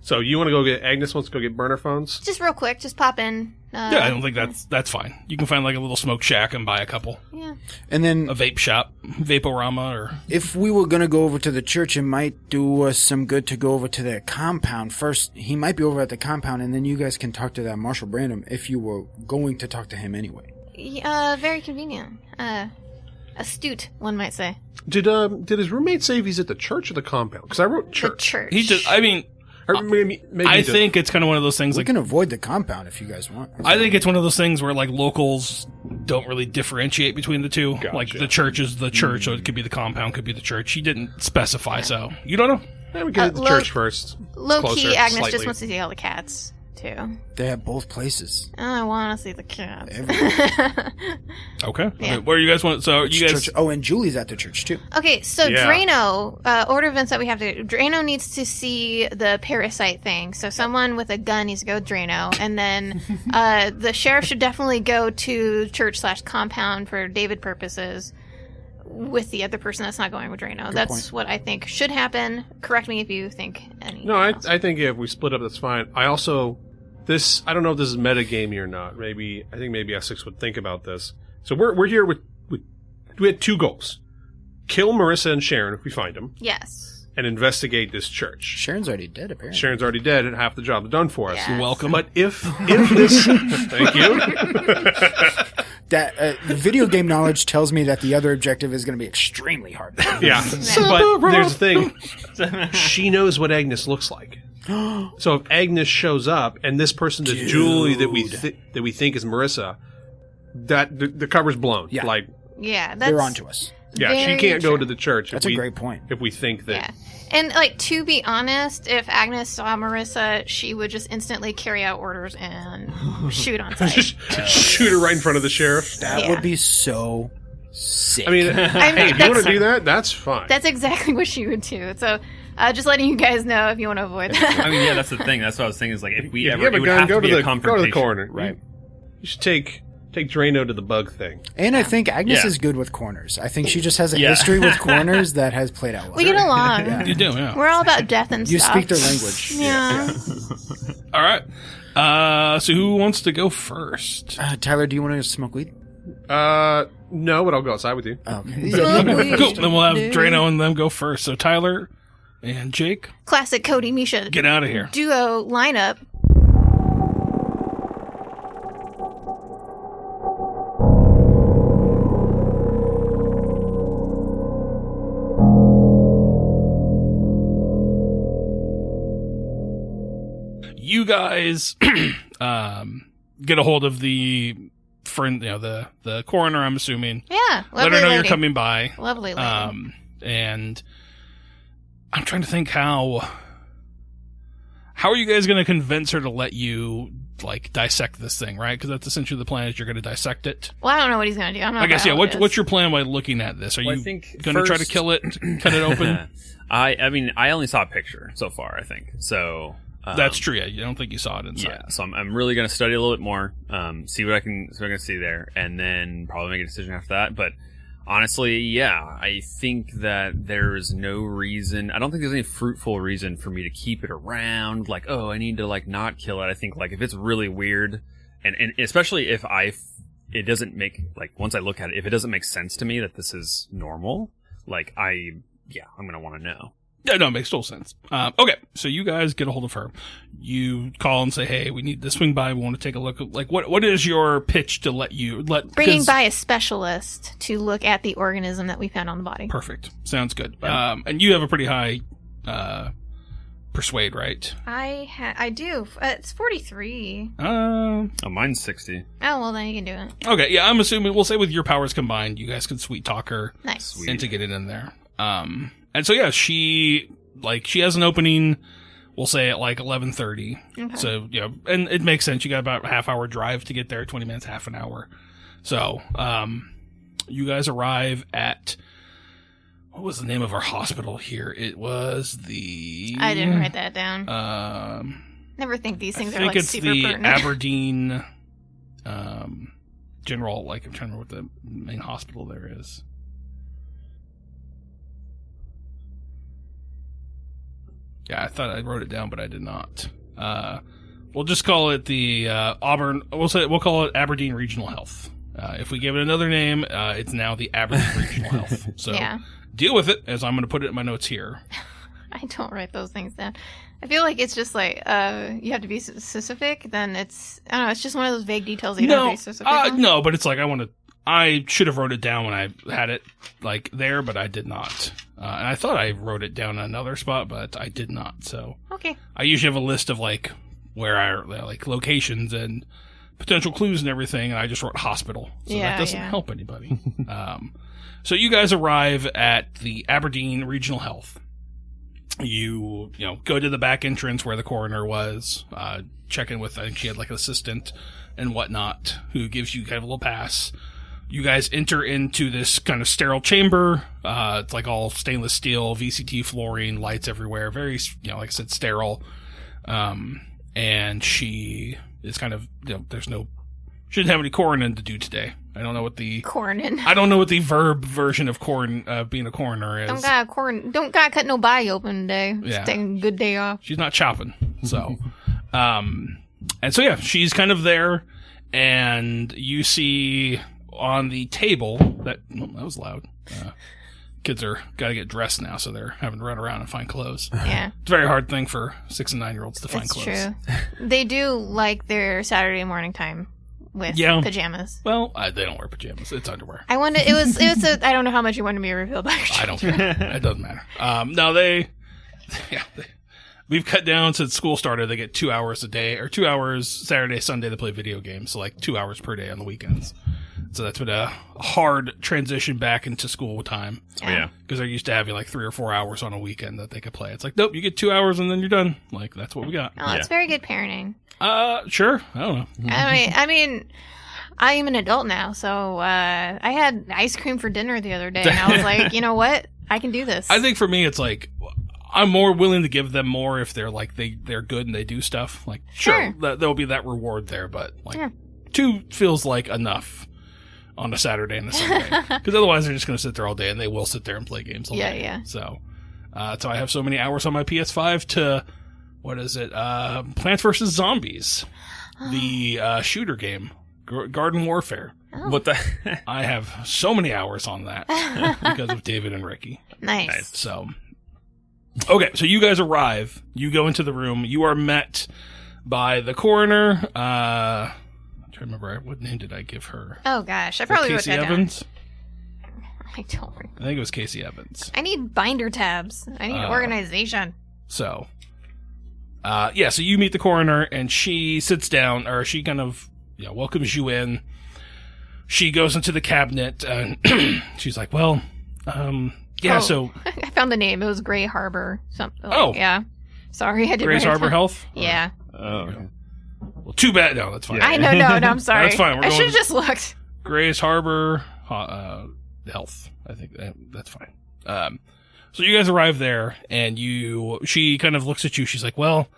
[SPEAKER 4] So you want to go get... Agnes wants to go get burner phones?
[SPEAKER 3] Just real quick, just pop in.
[SPEAKER 1] Yeah, I don't think that's fine. You can find like a little smoke shack and buy a couple.
[SPEAKER 3] Yeah.
[SPEAKER 2] And then
[SPEAKER 1] A vape shop, Vaporama, or
[SPEAKER 2] if we were going to go over to the church, it might do us some good to go over to the compound first. He might be over at the compound, and then you guys can talk to that Marshall Brandon if you were going to talk to him anyway.
[SPEAKER 3] Very convenient. Astute, one might say.
[SPEAKER 4] Did his roommate say if he's at the church or the compound? Because I wrote
[SPEAKER 3] The
[SPEAKER 4] church.
[SPEAKER 3] church.
[SPEAKER 1] he just. I mean,
[SPEAKER 4] Or maybe
[SPEAKER 1] I
[SPEAKER 4] the-
[SPEAKER 1] think it's kind of one of those things.
[SPEAKER 2] We
[SPEAKER 1] Like,
[SPEAKER 2] can avoid the compound if you guys want.
[SPEAKER 1] I think it's one of those things where like locals don't really differentiate between the two.
[SPEAKER 4] Gotcha.
[SPEAKER 1] Like the church is the church, so it could be the compound, could be the church. He didn't specify, so you don't know.
[SPEAKER 4] Yeah, we get to the
[SPEAKER 3] low-
[SPEAKER 4] church first.
[SPEAKER 3] Low
[SPEAKER 4] Closer,
[SPEAKER 3] key, Agnes
[SPEAKER 4] slightly.
[SPEAKER 3] just wants to see all the cats, too.
[SPEAKER 2] They have both places.
[SPEAKER 3] I want to see the cats.
[SPEAKER 1] Okay.
[SPEAKER 3] Yeah.
[SPEAKER 1] Where do you guys want? So you guys.
[SPEAKER 2] Church. Oh, and Julie's at the church too.
[SPEAKER 3] Okay, so
[SPEAKER 4] Yeah.
[SPEAKER 3] Draino, order of events that we have to... Draino needs to see the parasite thing. So someone with a gun needs to go with Draino. And then the sheriff should definitely go to church/compound for David purposes with the other person that's not going with Draino. That's
[SPEAKER 2] point.
[SPEAKER 3] what I think should happen. Correct me if you think anything
[SPEAKER 4] No,
[SPEAKER 3] else.
[SPEAKER 4] I think if we split up, that's fine. I also... I don't know if this is metagamey or not. I think maybe Essex would think about this. So we're here with we had 2 goals. Kill Marissa and Sharon if we find them,
[SPEAKER 3] Yes.
[SPEAKER 4] and investigate this church.
[SPEAKER 2] Sharon's already dead, apparently.
[SPEAKER 4] Sharon's already dead and half the job's done for us.
[SPEAKER 3] Yes.
[SPEAKER 1] You're welcome.
[SPEAKER 4] But if this... Thank you.
[SPEAKER 2] That video game knowledge tells me that the other objective is going to be extremely hard.
[SPEAKER 4] Yeah. But there's the thing. She knows what Agnes looks like. So if Agnes shows up and this person is Julie that we think is Marissa, that the cover's blown.
[SPEAKER 2] Yeah.
[SPEAKER 4] Like,
[SPEAKER 3] Yeah, that's...
[SPEAKER 2] They're onto us.
[SPEAKER 4] yeah, she
[SPEAKER 3] Very
[SPEAKER 4] can't go
[SPEAKER 3] true.
[SPEAKER 4] to the church.
[SPEAKER 2] That's a great point.
[SPEAKER 4] If we think that.
[SPEAKER 3] Yeah. And, like, to be honest, if Agnes saw Marissa, she would just instantly carry out orders and shoot on sight.
[SPEAKER 4] Just shoot her right in front of the sheriff.
[SPEAKER 2] That
[SPEAKER 3] Yeah.
[SPEAKER 2] would be so sick.
[SPEAKER 4] I mean, hey, if you want
[SPEAKER 3] that's-
[SPEAKER 4] to do that, that's fine.
[SPEAKER 3] That's exactly what she would do. So, just letting you guys know if you want to avoid that.
[SPEAKER 5] I mean, yeah, that's the thing. That's what I was thinking. Is like if we
[SPEAKER 4] if
[SPEAKER 5] ever,
[SPEAKER 4] you have
[SPEAKER 5] it
[SPEAKER 4] a
[SPEAKER 5] would
[SPEAKER 4] gun,
[SPEAKER 5] have
[SPEAKER 4] go
[SPEAKER 5] to be
[SPEAKER 4] to
[SPEAKER 5] a
[SPEAKER 4] the
[SPEAKER 5] confrontation.
[SPEAKER 4] corner.
[SPEAKER 2] Right.
[SPEAKER 4] You should take Draino to the bug thing.
[SPEAKER 2] And I think Agnes
[SPEAKER 5] Yeah.
[SPEAKER 2] is good with corners. I think she just has a
[SPEAKER 5] Yeah.
[SPEAKER 2] history with corners that has played out well.
[SPEAKER 3] We get along.
[SPEAKER 1] You do, yeah.
[SPEAKER 3] We're all about death and
[SPEAKER 2] You
[SPEAKER 3] stuff.
[SPEAKER 2] speak their language.
[SPEAKER 3] Yeah.
[SPEAKER 1] All right. So who wants to go first?
[SPEAKER 2] Tyler, do you want to smoke weed?
[SPEAKER 4] No, but I'll go outside with you.
[SPEAKER 2] Oh, okay.
[SPEAKER 1] Okay, cool. Then we'll have Drano and them go first. So Tyler and Jake,
[SPEAKER 3] Classic Cody Misha
[SPEAKER 1] get out of here.
[SPEAKER 3] duo lineup.
[SPEAKER 1] You guys get a hold of the friend, the coroner, I'm assuming.
[SPEAKER 3] Yeah. Lovely
[SPEAKER 1] Let her know
[SPEAKER 3] lady.
[SPEAKER 1] you're coming by.
[SPEAKER 3] Lovely lady.
[SPEAKER 1] And I'm trying to think how are you guys going to convince her to let you like dissect this thing, right? Because that's essentially the plan is you're going to dissect it.
[SPEAKER 3] well, I don't know what he's going to do. I'm not
[SPEAKER 1] I guess, yeah.
[SPEAKER 3] biologist.
[SPEAKER 1] What's your plan by looking at this? Are
[SPEAKER 5] Well, I
[SPEAKER 1] you
[SPEAKER 5] think
[SPEAKER 1] going to try to
[SPEAKER 5] first-
[SPEAKER 1] kill it, cut it open?
[SPEAKER 5] I mean, I only saw a picture so far. I think so.
[SPEAKER 1] That's true. Yeah, you don't think you saw it inside.
[SPEAKER 5] Yeah, so I'm really going to study a little bit more, see what I can see there, and then probably make a decision after that. But Honestly, yeah. I think that there is no reason. I don't think there's any fruitful reason for me to keep it around. Like, oh, I need to like not kill it. I think like if it's really weird, and especially if it doesn't make like once I look at it, if it doesn't make sense to me that this is normal, like I'm gonna want to know.
[SPEAKER 1] Yeah, no, it makes total sense. Okay, so you guys get a hold of her. You call and say, hey, we need to swing by. We want to take a look. Like, what is your pitch to
[SPEAKER 3] bringing by a specialist to look at the organism that we found on the body.
[SPEAKER 1] Perfect. Sounds good.
[SPEAKER 5] Yeah.
[SPEAKER 1] And you have a pretty high persuade, right?
[SPEAKER 3] I do. It's 43.
[SPEAKER 5] Oh, mine's 60.
[SPEAKER 3] Oh, well, then you can do it.
[SPEAKER 1] Okay, yeah, I'm assuming, we'll say with your powers combined, you guys can sweet talk her.
[SPEAKER 3] Nice.
[SPEAKER 5] Sweet.
[SPEAKER 1] And to get it in there. And so yeah, she has an opening, we'll say at like 11:30.
[SPEAKER 3] Okay.
[SPEAKER 1] So, and it makes sense. You got about a half-hour drive to get there, 20 minutes, half an hour. So, you guys arrive at, what was the name of our hospital here? It was
[SPEAKER 3] I didn't write that down. Never think these things are like super
[SPEAKER 1] I think it's the
[SPEAKER 3] pertinent.
[SPEAKER 1] Aberdeen, General, like I'm trying to remember what the main hospital there is. Yeah, I thought I wrote it down, but I did not. We'll just call it the We'll call it Aberdeen Regional Health. If we give it another name, it's now the Aberdeen Regional Health. So
[SPEAKER 3] Yeah.
[SPEAKER 1] deal with it, as I'm going to put it in my notes here.
[SPEAKER 3] I don't write those things down. I feel like it's just like you have to be specific. Then I don't know. It's just one of those vague details that you don't have to be specific on.
[SPEAKER 1] No, but it's like I should have wrote it down when I had it like there, but I did not. And I thought I wrote it down in another spot, but I did not. So
[SPEAKER 3] Okay.
[SPEAKER 1] I usually have a list of like where locations and potential clues and everything, and I just wrote hospital. So that doesn't help anybody. So you guys arrive at the Aberdeen Regional Health. You go to the back entrance where the coroner was, check in with, I think she had like an assistant and whatnot, who gives you kind of a little pass. You guys enter into this kind of sterile chamber. It's like all stainless steel, VCT flooring, lights everywhere. Very, like I said, sterile. And she is kind of, she didn't have any coroning to do today. I don't know what the verb version of being a coroner is.
[SPEAKER 3] Don't got cut no body open today.
[SPEAKER 1] Yeah.
[SPEAKER 3] Just taking a good day off.
[SPEAKER 1] She's not chopping. So, and so yeah, she's kind of there, and you see on the table that was loud. Kids got to get dressed now, so they're having to run around and find clothes.
[SPEAKER 3] Yeah.
[SPEAKER 1] It's a very hard thing for 6 and 9-year-olds to find clothes.
[SPEAKER 3] True. They do like their Saturday morning time with pajamas.
[SPEAKER 1] Well, they don't wear pajamas. It's underwear.
[SPEAKER 3] I wanted it was I don't know how much you wanted me to reveal back.
[SPEAKER 1] I don't care. It doesn't matter. No, we've cut down since school started. They get 2 hours a day, or 2 hours Saturday, Sunday to play video games. So like 2 hours per day on the weekends. So that's been a hard transition back into school time.
[SPEAKER 5] Yeah. Because
[SPEAKER 1] they're used to having like 3 or 4 hours on a weekend that they could play. It's like, nope, you get 2 hours and then you're done. Like, that's what we got.
[SPEAKER 3] Oh, it's very good parenting.
[SPEAKER 1] Sure. I don't know.
[SPEAKER 3] I mean, I am an adult now, so I had ice cream for dinner the other day, and I was like, you know what? I can do this.
[SPEAKER 1] I think for me, it's like, I'm more willing to give them more if they're like, they're good and they do stuff. Like, sure. There'll be that reward there, but like, 2 feels like enough on a Saturday and a Sunday. Because otherwise they're just going to sit there all day, and they will sit there and play games all day.
[SPEAKER 3] Yeah.
[SPEAKER 1] So I have so many hours on my PS5 to, what is it? Plants vs. Zombies. The shooter game. Garden Warfare.
[SPEAKER 3] Oh.
[SPEAKER 5] What the?
[SPEAKER 1] I have so many hours on that because of David and Ricky.
[SPEAKER 3] Nice.
[SPEAKER 1] So, okay, so you guys arrive. You go into the room. You are met by the coroner. I'm trying to remember, what name did I give her?
[SPEAKER 3] Oh gosh, I probably wrote
[SPEAKER 1] Casey
[SPEAKER 3] that
[SPEAKER 1] Evans?
[SPEAKER 3] down. I don't remember.
[SPEAKER 1] I think it was Casey Evans.
[SPEAKER 3] I need binder tabs. I need organization.
[SPEAKER 1] So, so you meet the coroner, and she sits down, or she kind of welcomes you in. She goes into the cabinet, and she's like, well, so...
[SPEAKER 3] I found the name. It was Gray Harbor. Something.
[SPEAKER 1] Yeah.
[SPEAKER 3] Sorry, I didn't
[SPEAKER 1] Grace
[SPEAKER 3] write it
[SPEAKER 1] Harbor
[SPEAKER 3] down.
[SPEAKER 1] Health?
[SPEAKER 3] Yeah.
[SPEAKER 1] Oh. Well, too bad. No, that's fine.
[SPEAKER 3] I know, no, I'm sorry.
[SPEAKER 1] That's fine.
[SPEAKER 3] I should have just looked.
[SPEAKER 1] Grace Harbor Health. I think that's fine. So you guys arrive there, and she kind of looks at you. She's like, well,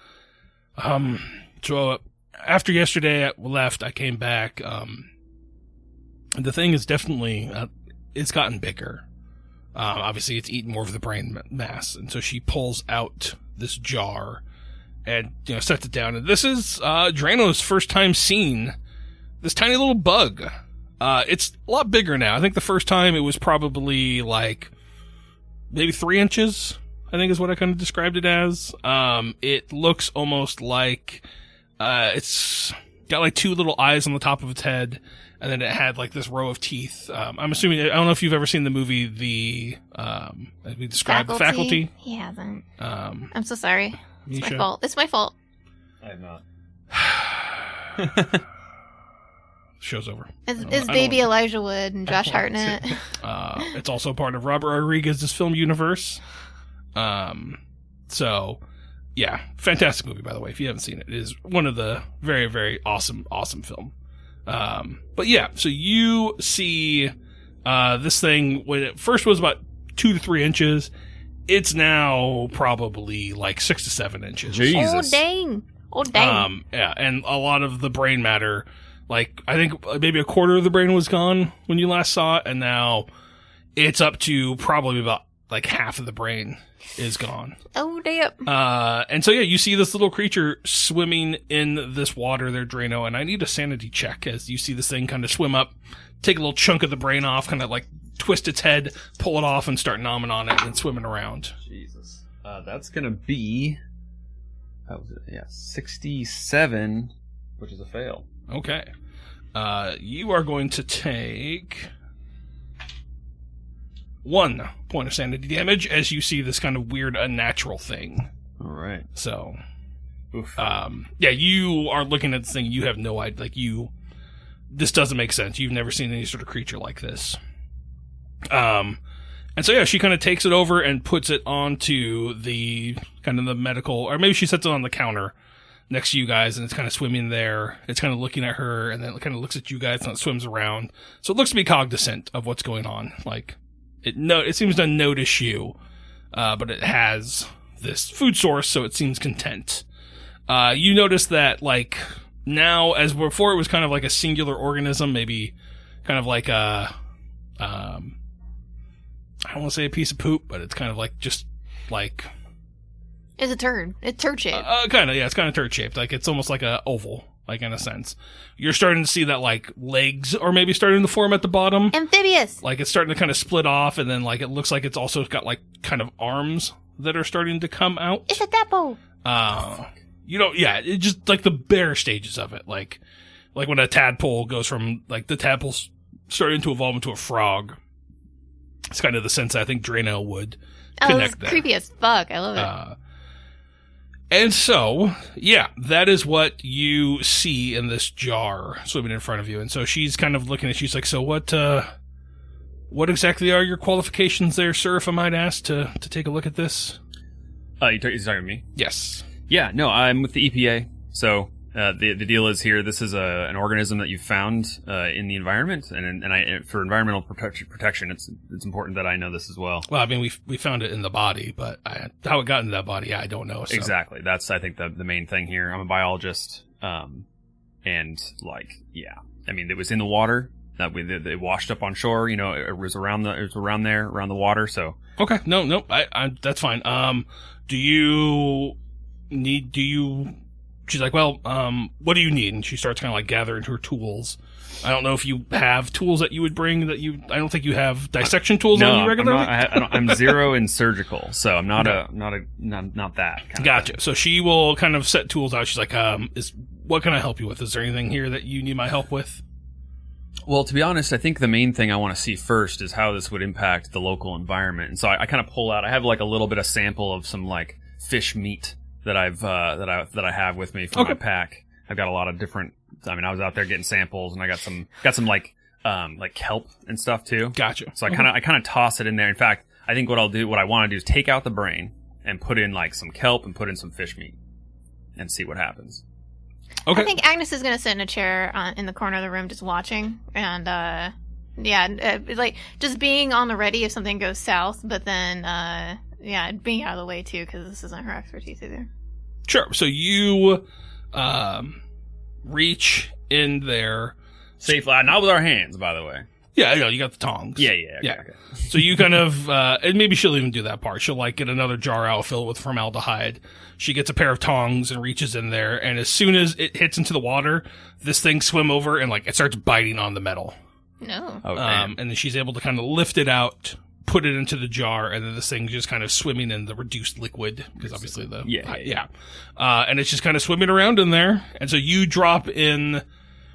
[SPEAKER 1] so after yesterday I left, I came back. The thing is definitely, it's gotten bigger. Obviously, it's eaten more of the brain mass, and so she pulls out this jar and sets it down. And this is Draino's first time seeing this tiny little bug. It's a lot bigger now. I think the first time it was probably like maybe 3 inches, I think is what I kind of described it as. It looks almost like it's got like 2 little eyes on the top of its head. And then it had like this row of teeth. I'm assuming, I don't know if you've ever seen the movie, as we described, The Faculty.
[SPEAKER 3] He hasn't. I'm so sorry. It's my fault. It's my fault.
[SPEAKER 5] I have not.
[SPEAKER 1] Show's over.
[SPEAKER 3] It's baby Elijah Wood and Josh Hartnett.
[SPEAKER 1] It's also part of Robert Rodriguez's film universe. So, yeah, fantastic movie, by the way. If you haven't seen it, it is one of the very, very awesome film. But yeah, so you see, this thing, when it first was about 2 to 3 inches, it's now probably like 6 to 7 inches.
[SPEAKER 5] Jesus.
[SPEAKER 3] Oh, dang.
[SPEAKER 1] Yeah, and a lot of the brain matter, like, I think maybe a quarter of the brain was gone when you last saw it, and now it's up to probably about like half of the brain is gone.
[SPEAKER 3] Oh, damn.
[SPEAKER 1] And so, yeah, you see this little creature swimming in this water there, Draino, and I need a sanity check as you see this thing kind of swim up, take a little chunk of the brain off, kind of like twist its head, pull it off, and start nomming on it and swimming around.
[SPEAKER 5] Jesus. That's going to be, 67, which is a fail.
[SPEAKER 1] Okay. You are going to take 1 point of sanity damage as you see this kind of weird, unnatural thing.
[SPEAKER 5] All right.
[SPEAKER 1] So,
[SPEAKER 5] oof.
[SPEAKER 1] Yeah, you are looking at this thing. You have no idea. Like, this doesn't make sense. You've never seen any sort of creature like this. And so, yeah, she kind of takes it over and puts it onto the kind of the medical, or maybe she sets it on the counter next to you guys, and it's kind of swimming there. It's kind of looking at her, and then it kind of looks at you guys, and it swims around. So it looks to be cognizant of what's going on. Like, it seems to notice you, but it has this food source, so it seems content. You notice that, like, now, as before it was kind of like a singular organism, maybe kind of like a, I don't want to say a piece of poop, but it's kind of like, just like...
[SPEAKER 3] It's a turd. It's turd-shaped.
[SPEAKER 1] Kind of, yeah, it's kind of turd-shaped. Like, it's almost like a oval, like, in a sense. You're starting to see that, like, legs are maybe starting to form at the bottom.
[SPEAKER 3] Amphibious!
[SPEAKER 1] Like, it's starting to kind of split off, and then, like, it looks like it's also got, like, kind of arms that are starting to come out.
[SPEAKER 3] It's a tadpole!
[SPEAKER 1] Yeah, it just, like, the bare stages of it. Like when a tadpole goes from, like, the tadpole's starting to evolve into a frog. It's kind of the sense I think Draino would connect
[SPEAKER 3] it's
[SPEAKER 1] there.
[SPEAKER 3] Creepy as fuck. I love it.
[SPEAKER 1] And so, yeah, that is what you see in this jar swimming in front of you. And so she's kind of looking at you. She's like, so what exactly are your qualifications there, sir, if I might ask, to take a look at this?
[SPEAKER 5] You're talking to me?
[SPEAKER 1] Yes.
[SPEAKER 5] Yeah, no, I'm with the EPA. So the deal is here, this is an organism that you found in the environment, and for environmental protection, it's important that I know this as well.
[SPEAKER 1] Well, I mean, we found it in the body, but how it got into that body, I don't know. So.
[SPEAKER 5] Exactly. That's, I think, the main thing here. I'm a biologist, and, like, yeah. I mean, it was in the water. It washed up on shore, it was around the water, so.
[SPEAKER 1] Okay, no, I that's fine. She's like, well, what do you need? And she starts kind of like gathering her tools. I don't know if you have tools that you would bring I don't think you have dissection tools on you regularly.
[SPEAKER 5] I'm zero in surgical, so I'm not that kind of
[SPEAKER 1] Gotcha.
[SPEAKER 5] thing.
[SPEAKER 1] So she will kind of set tools out. She's like, what can I help you with? Is there anything here that you need my help with?
[SPEAKER 5] Well, to be honest, I think the main thing I want to see first is how this would impact the local environment. And so I kind of pull out, I have like a little bit of sample of some like fish meat that I have with me for my pack. I've got a lot of different, I was out there getting samples, and I got some like kelp and stuff too.
[SPEAKER 1] Gotcha.
[SPEAKER 5] So I kind of toss it in there. In fact, I think what I want to do is take out the brain and put in like some kelp and put in some fish meat and see what happens.
[SPEAKER 1] Okay.
[SPEAKER 3] I think Agnes is going to sit in a chair in the corner of the room just watching. And, like, just being on the ready if something goes south. But then, being out of the way, too, because this isn't her expertise either.
[SPEAKER 1] Sure. So you reach in there.
[SPEAKER 5] Safely. Not with our hands, by the way.
[SPEAKER 1] Yeah, you got the tongs.
[SPEAKER 5] Yeah. Okay.
[SPEAKER 1] So you kind of, and maybe she'll even do that part. She'll like get another jar out, fill it with formaldehyde. She gets a pair of tongs and reaches in there. And as soon as it hits into the water, this thing swim over and like it starts biting on the metal.
[SPEAKER 3] No.
[SPEAKER 5] Okay.
[SPEAKER 1] And then she's able to kind of lift it out, put it into the jar, and then this thing just kind of swimming in the reduced liquid because obviously and it's just kind of swimming around in there. And so you drop in.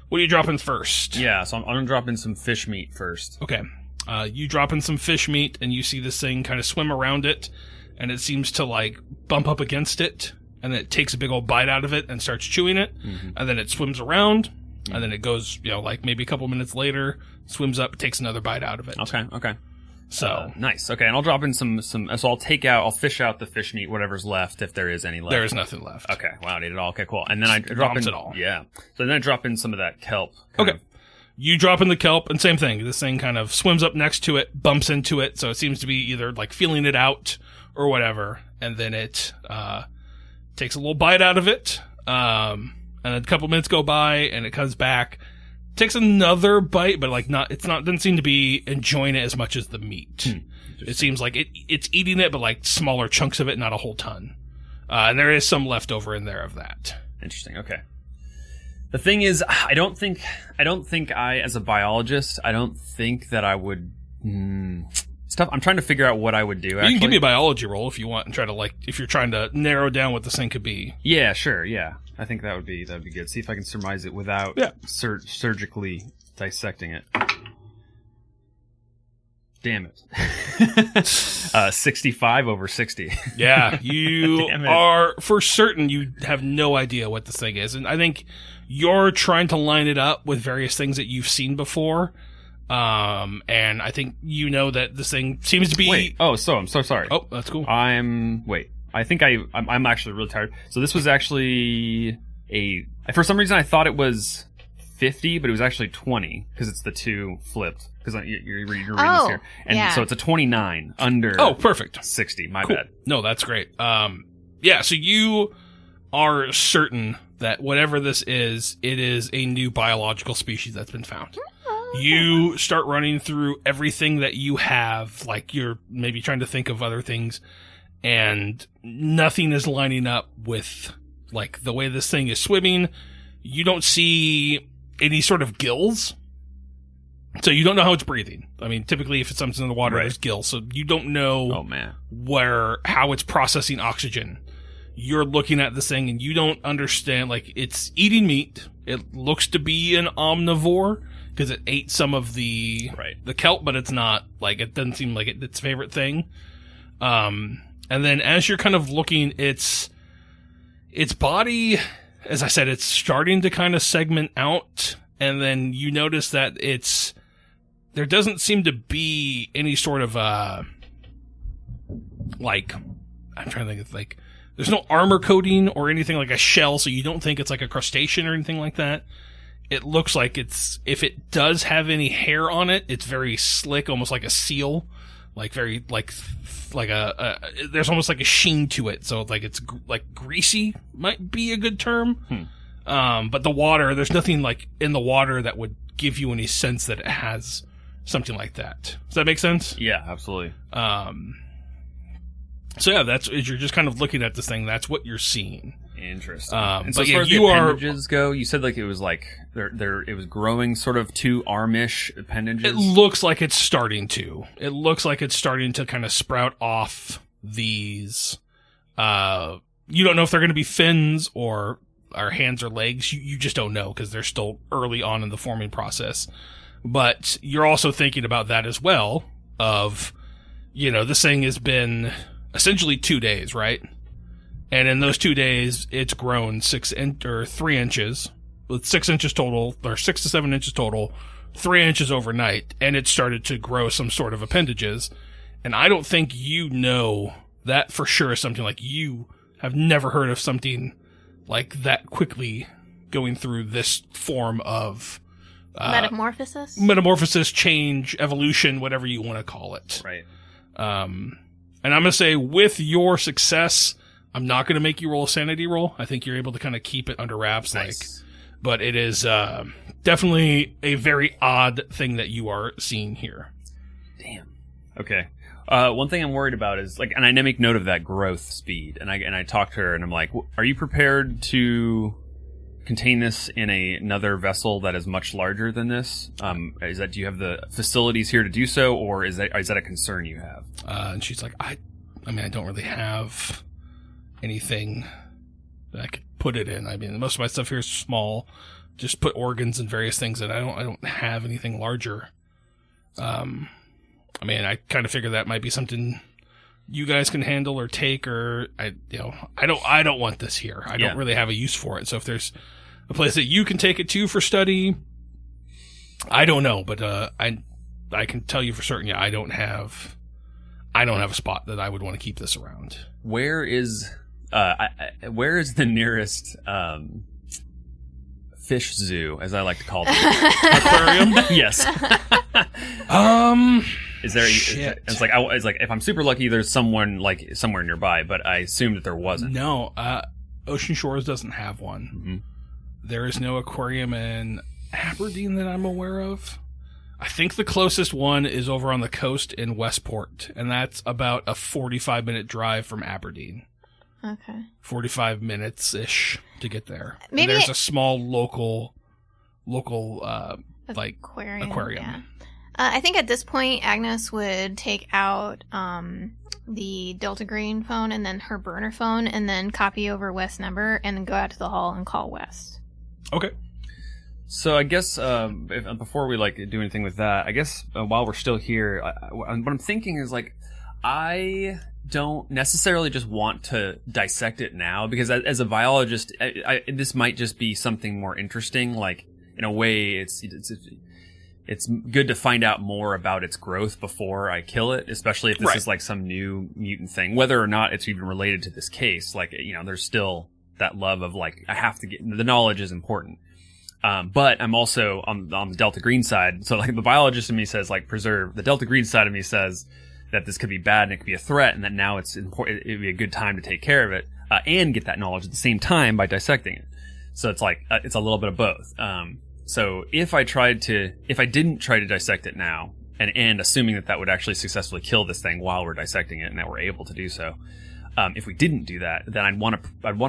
[SPEAKER 1] What are you dropping first?
[SPEAKER 5] Yeah, so I'm gonna drop in some fish meat first.
[SPEAKER 1] Okay. You drop in some fish meat, and you see this thing kind of swim around it, and it seems to, like, bump up against it, and then it takes a big old bite out of it and starts chewing it, and then it swims around, and then it goes, like, maybe a couple minutes later, swims up, takes another bite out of it.
[SPEAKER 5] Okay.
[SPEAKER 1] So.
[SPEAKER 5] Nice. Okay, and I'll drop in some, so I'll fish out the fish meat, whatever's left, if there is any left.
[SPEAKER 1] There is nothing left.
[SPEAKER 5] Okay, wow, I need it all. Okay, cool. And then I drop in
[SPEAKER 1] it all.
[SPEAKER 5] Yeah. So then I drop in some of that kelp.
[SPEAKER 1] Okay. You drop in the kelp, and same thing. This thing kind of swims up next to it, bumps into it, so it seems to be either, like, feeling it out or whatever, and then it takes a little bite out of it, and a couple minutes go by, and it comes back, takes another bite, but, like, doesn't seem to be enjoying it as much as the meat. It seems like it's eating it, but, like, smaller chunks of it, not a whole ton. And there is some left over in there of that.
[SPEAKER 5] Interesting, okay. The thing is, I don't think I, as a biologist, I don't think that I would, stuff. I'm trying to figure out what I would do, actually.
[SPEAKER 1] You can give me a biology roll if you want and try to, like, if you're trying to narrow down what this thing could be.
[SPEAKER 5] Yeah, sure, yeah. I think that would be good. See if I can surmise it without surgically dissecting it. Damn it. 65 over 60.
[SPEAKER 1] Yeah, you are, for certain, you have no idea what this thing is. And I think you're trying to line it up with various things that you've seen before. And I think you know that this thing seems to be...
[SPEAKER 5] Wait, I'm so sorry.
[SPEAKER 1] Oh, that's cool.
[SPEAKER 5] I think I'm actually really tired. So this was actually for some reason I thought it was 50, but it was actually 20 because it's the two flipped. Because you're reading this here. And so it's a 29 under...
[SPEAKER 1] Oh, perfect.
[SPEAKER 5] 60. My
[SPEAKER 1] Cool.
[SPEAKER 5] bad.
[SPEAKER 1] No, that's great. So you are certain that whatever this is, it is a new biological species that's been found. You start running through everything that you have, like you're maybe trying to think of other things, and nothing is lining up with, like, the way this thing is swimming. You don't see any sort of gills. So you don't know how it's breathing. I mean, typically if it's something in the water, there's gills. So you don't know how it's processing oxygen. You're looking at this thing and you don't understand, like, it's eating meat. It looks to be an omnivore because it ate some of the kelp, but it's not, like, it doesn't seem like its favorite thing. And then as you're kind of looking, its body, as I said, it's starting to kind of segment out. And then you notice that there doesn't seem to be any sort of, like, I'm trying to think of, like, there's no armor coating or anything like a shell, so you don't think it's like a crustacean or anything like that. It looks like if it does have any hair on it, it's very slick, almost like a seal. Like very, like there's almost like a sheen to it. So like it's like greasy might be a good term. But the water, there's nothing like in the water that would give you any sense that it has something like that. Does that make sense?
[SPEAKER 5] Yeah, absolutely.
[SPEAKER 1] So yeah, as you're just kind of looking at this thing, that's what you're seeing.
[SPEAKER 5] Interesting. And so
[SPEAKER 1] but
[SPEAKER 5] as far
[SPEAKER 1] yeah,
[SPEAKER 5] as
[SPEAKER 1] you
[SPEAKER 5] the
[SPEAKER 1] are.
[SPEAKER 5] appendages go, you said like it was like it was growing sort of two armish appendages.
[SPEAKER 1] It looks like it's starting to. It looks like it's starting to kind of sprout off these. You don't know if they're going to be fins or hands or legs. You just don't know because they're still early on in the forming process. But you're also thinking about that as well. Of, this thing has been essentially 2 days, right? And in those 2 days, it's grown 3 inches, with 6 inches total, or 6 to 7 inches total, 3 inches overnight, and it started to grow some sort of appendages. And I don't think you know that for sure is something like you have never heard of something like that quickly going through this form of metamorphosis, change, evolution, whatever you want to call it.
[SPEAKER 5] Right.
[SPEAKER 1] And I'm going to say with your success, I'm not going to make you roll a sanity roll. I think you're able to kind of keep it under wraps.
[SPEAKER 5] Nice.
[SPEAKER 1] But it is, definitely a very odd thing that you are seeing here.
[SPEAKER 5] Damn. Okay. One thing I'm worried about is like, and I make note of that growth speed, and I talk to her, and I'm like, are you prepared to contain this in another vessel that is much larger than this? Do you have the facilities here to do so, or is that a concern you have?
[SPEAKER 1] And she's like, I don't really have anything that I could put it in. I mean, most of my stuff here is small. Just put organs and various things in. I don't have anything larger. I mean, I kind of figure that might be something you guys can handle or take, or I don't want this here. I don't really have a use for it. So if there's a place that you can take it to for study, I don't know, but I can tell you for certain, I don't have a spot that I would want to keep this around.
[SPEAKER 5] Where is the nearest fish zoo, as I like to call them?
[SPEAKER 1] Aquarium?
[SPEAKER 5] Yes. Is there?
[SPEAKER 1] Shit.
[SPEAKER 5] It's like if I'm super lucky, there's someone like somewhere nearby, but I assumed that there wasn't.
[SPEAKER 1] No, Ocean Shores doesn't have one.
[SPEAKER 5] Mm-hmm.
[SPEAKER 1] There is no aquarium in Aberdeen that I'm aware of. I think the closest one is over on the coast in Westport, and that's about a 45-minute drive from Aberdeen.
[SPEAKER 3] Okay.
[SPEAKER 1] 45 minutes-ish to get there.
[SPEAKER 3] Maybe
[SPEAKER 1] And there's a small local
[SPEAKER 3] aquarium.
[SPEAKER 1] aquarium.
[SPEAKER 3] Yeah. I think at this point, Agnes would take out the Delta Green phone and then her burner phone, and then copy over West's number, and then go out to the hall and call West.
[SPEAKER 1] Okay.
[SPEAKER 5] So I guess before we do anything with that, I guess while we're still here, what I'm thinking is I don't necessarily just want to dissect it now, because as a biologist, this might just be something more interesting. Like, in a way, it's good to find out more about its growth before I kill it, especially if this is like some new mutant thing, whether or not it's even related to this case. Like, there's still that love of I have to get the knowledge is important. But I'm also on the Delta Green side. So the biologist in me says preserve. The Delta Green side of me says that this could be bad and it could be a threat, and that now it's important. It'd be a good time to take care of it, and get that knowledge at the same time by dissecting it. So it's it's a little bit of both. So if I didn't try to dissect it now, and assuming that would actually successfully kill this thing while we're dissecting it, and that we're able to do so, if we didn't do that, then I'd want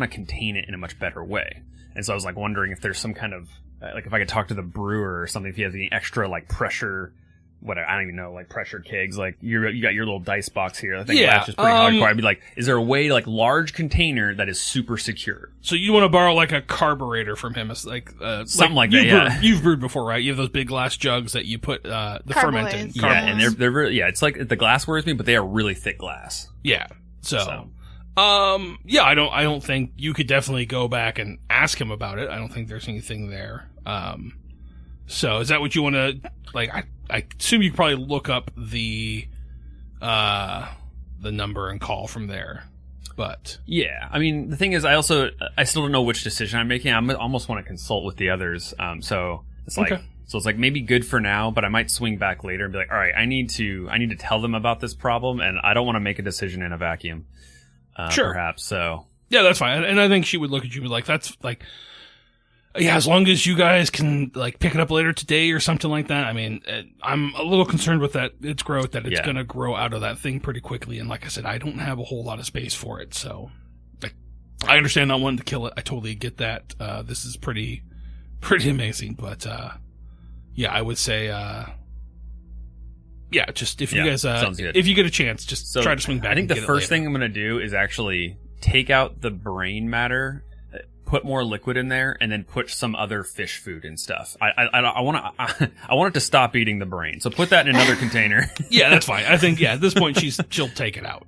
[SPEAKER 5] to contain it in a much better way. And so I was wondering if there's some kind of if I could talk to the brewer or something, if he has any extra pressure, whatever, I don't even know, pressure kegs, you got your little dice box here. I think that's just pretty hardcore. I'd be is there a way large container that is super secure? So
[SPEAKER 1] you want to borrow a carburetor from him? It's
[SPEAKER 5] something like that.
[SPEAKER 1] You've brewed before, right? You have those big glass jugs that you put the ferment in.
[SPEAKER 5] Yeah, and they're really, it's the glass worries me, but they are really thick glass.
[SPEAKER 1] Yeah. So. I don't think you could definitely go back and ask him about it. I don't think there's anything there. So is that what you want to, I assume you could probably look up the number and call from there, but.
[SPEAKER 5] Yeah, I mean, the thing is, I still don't know which decision I'm making. I almost want to consult with the others. So it's
[SPEAKER 1] okay.
[SPEAKER 5] So it's maybe good for now, but I might swing back later and be all right, I need to tell them about this problem, and I don't want to make a decision in a vacuum.
[SPEAKER 1] Sure.
[SPEAKER 5] Perhaps, so.
[SPEAKER 1] Yeah, that's fine. And I think she would look at you and be that's as long as you guys can pick it up later today or something like that. I mean, I'm a little concerned with its growth, that it's going to grow out of that thing pretty quickly. And like I said, I don't have a whole lot of space for it. So I understand not wanting to kill it. I totally get that. This is pretty amazing. But, I would say, just if you guys, if you get a chance, just try to swing back.
[SPEAKER 5] I think the first thing I'm going to do is actually take out the brain matter, put more liquid in there, and then put some other fish food and stuff. I want it to stop eating the brain. So put that in another container.
[SPEAKER 1] Yeah, that's fine. I think, at this point she'll take it out.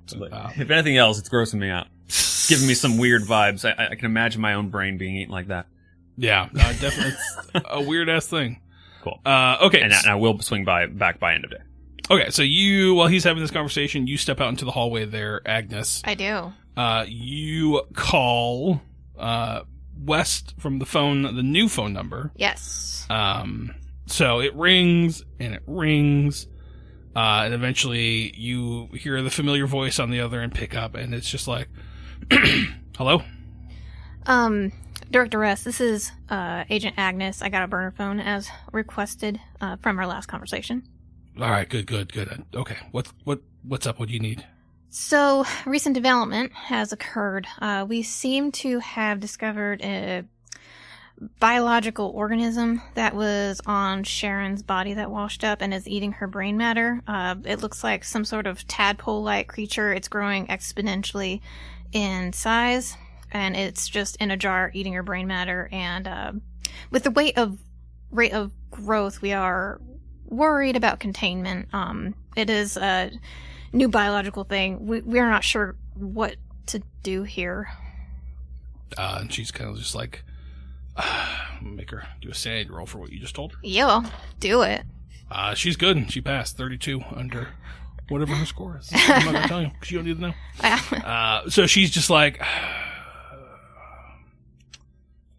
[SPEAKER 5] If anything else, it's grossing me out. It's giving me some weird vibes. I can imagine my own brain being eaten like that.
[SPEAKER 1] Yeah, definitely. It's a weird ass thing.
[SPEAKER 5] Cool.
[SPEAKER 1] Okay.
[SPEAKER 5] And I will swing back by end of day.
[SPEAKER 1] Okay, so while he's having this conversation, you step out into the hallway there, Agnes.
[SPEAKER 3] I do.
[SPEAKER 1] You call West from the new phone number.
[SPEAKER 3] Yes.
[SPEAKER 1] So it rings, and it rings, and eventually you hear the familiar voice on the other end pick up, and it's just hello?
[SPEAKER 3] Director West, this is Agent Agnes. I got a burner phone as requested from our last conversation.
[SPEAKER 1] All right, good. Okay, what's up? What do you need?
[SPEAKER 3] So, recent development has occurred. We seem to have discovered a biological organism that was on Sharon's body that washed up and is eating her brain matter. It looks like some sort of tadpole-like creature. It's growing exponentially in size, and it's just in a jar eating her brain matter. And with the rate of growth, we are worried about containment. It is a new biological thing. We are not sure what to do here.
[SPEAKER 1] And she's kind of just like, make her do a sanity roll for what you just told her.
[SPEAKER 3] Yeah, do it.
[SPEAKER 1] She's good. She passed 32 under whatever her score is. I'm not going to tell you because you don't need to know. So she's just like,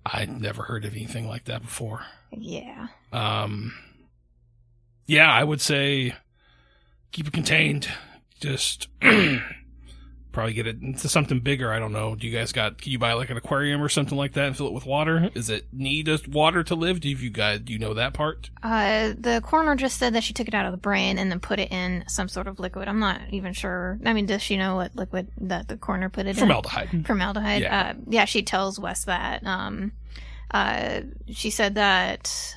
[SPEAKER 1] I'd never heard of anything like that before.
[SPEAKER 3] Yeah.
[SPEAKER 1] Yeah, I would say keep it contained. Just probably get it into something bigger. I don't know. Do you guys can you buy like an aquarium or something like that and fill it with water? Does it need water to live? Do you know that part?
[SPEAKER 3] The coroner just said that she took it out of the brain and then put it in some sort of liquid. I'm not even sure. I mean, does she know what liquid that the coroner put it
[SPEAKER 1] Formaldehyde.
[SPEAKER 3] in? Formaldehyde.
[SPEAKER 1] Yeah.
[SPEAKER 3] Yeah, she tells Wes that. She said that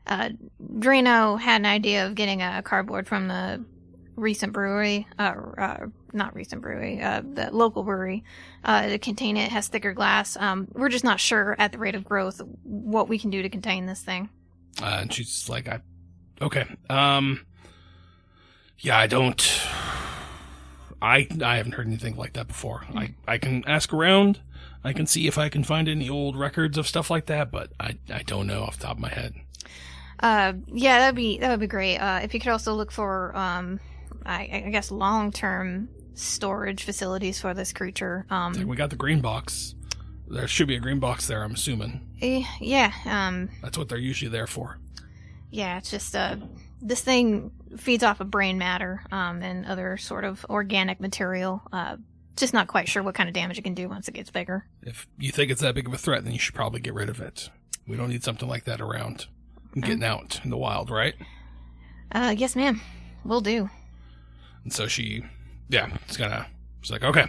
[SPEAKER 3] Draino had an idea of getting a cardboard from the recent brewery, not recent brewery, the local brewery, to contain it. It has thicker glass. We're just not sure at the rate of growth what we can do to contain this thing.
[SPEAKER 1] And she's like, okay. Yeah, I haven't heard anything like that before. I can ask around. I can see if I can find any old records of stuff like that, but I don't know off the top of my head.
[SPEAKER 3] Yeah, that would be great. If you could also look for, I guess, long-term storage facilities for this creature.
[SPEAKER 1] We got the green box. There should be a green box there, I'm assuming.
[SPEAKER 3] Yeah.
[SPEAKER 1] That's what they're usually there for.
[SPEAKER 3] Yeah, it's just, this thing feeds off of brain matter, and other sort of organic material. Just not quite sure what kind of damage it can do once it gets bigger.
[SPEAKER 1] If you think it's that big of a threat, then you should probably get rid of it. We don't need something like that around and getting out in the wild, right?
[SPEAKER 3] Yes, ma'am. Will do.
[SPEAKER 1] And so she's like, okay,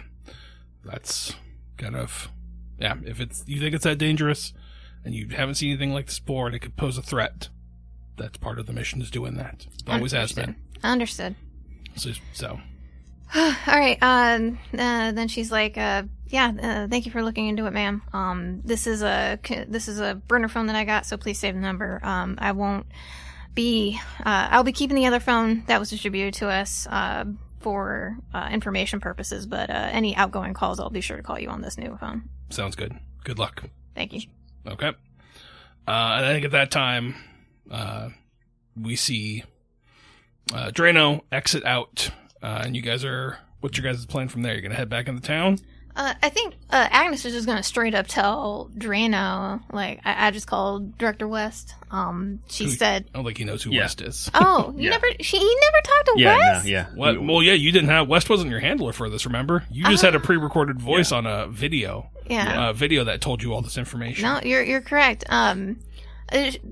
[SPEAKER 1] that's kind of, yeah, if you think it's that dangerous and you haven't seen anything like this before and it could pose a threat, that's part of the mission is doing that. It always has been.
[SPEAKER 3] Understood.
[SPEAKER 1] So.
[SPEAKER 3] All right. Then she's like, thank you for looking into it, ma'am. This is a burner phone that I got, so please save the number. I'll be keeping the other phone that was distributed to us, for, information purposes, but, any outgoing calls, I'll be sure to call you on this new phone.
[SPEAKER 1] Sounds good. Good luck.
[SPEAKER 3] Thank you.
[SPEAKER 1] Okay. And I think at that time, we see, Draino exit out. And you guys what's your guys' plan from there? You're going to head back into town?
[SPEAKER 3] I think Agnes is just going to straight up tell Draino, like, I just called Director West. She said...
[SPEAKER 1] I don't think he knows who West is.
[SPEAKER 3] Oh, he never talked to West?
[SPEAKER 5] Yeah.
[SPEAKER 1] Well, yeah, you didn't have... West wasn't your handler for this, remember? You just had a pre-recorded voice on a video.
[SPEAKER 3] Yeah.
[SPEAKER 1] A video that told you all this information.
[SPEAKER 3] No, you're correct.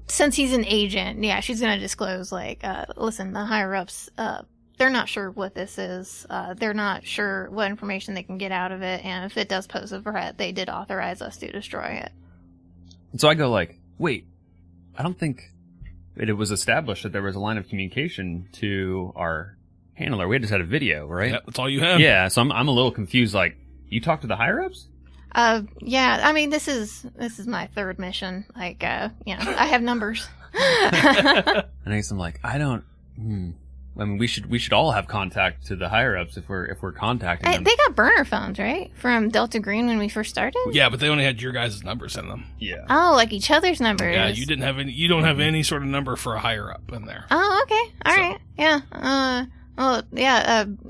[SPEAKER 3] Since he's an agent, yeah, she's going to disclose, like, listen, the higher-ups... they're not sure what this is. They're not sure what information they can get out of it, and if it does pose a threat, they did authorize us to destroy it.
[SPEAKER 5] So I go like, wait, I don't think it was established that there was a line of communication to our handler. We just had a video, right?
[SPEAKER 1] Yeah, that's all you have.
[SPEAKER 5] Yeah, so I'm a little confused. Like, you talked to the higher-ups?
[SPEAKER 3] Yeah, I mean, this is my third mission. Like, I have numbers.
[SPEAKER 5] And I guess I'm like, I mean, we should all have contact to the higher ups if we're contacting them.
[SPEAKER 3] They got burner phones, right? From Delta Green when we first started.
[SPEAKER 1] Yeah, but they only had your guys' numbers in them.
[SPEAKER 5] Yeah.
[SPEAKER 3] Oh, like each other's numbers.
[SPEAKER 1] Yeah, you didn't have any. You don't have any sort of number for a higher up in there.
[SPEAKER 3] Oh, okay, all right, yeah.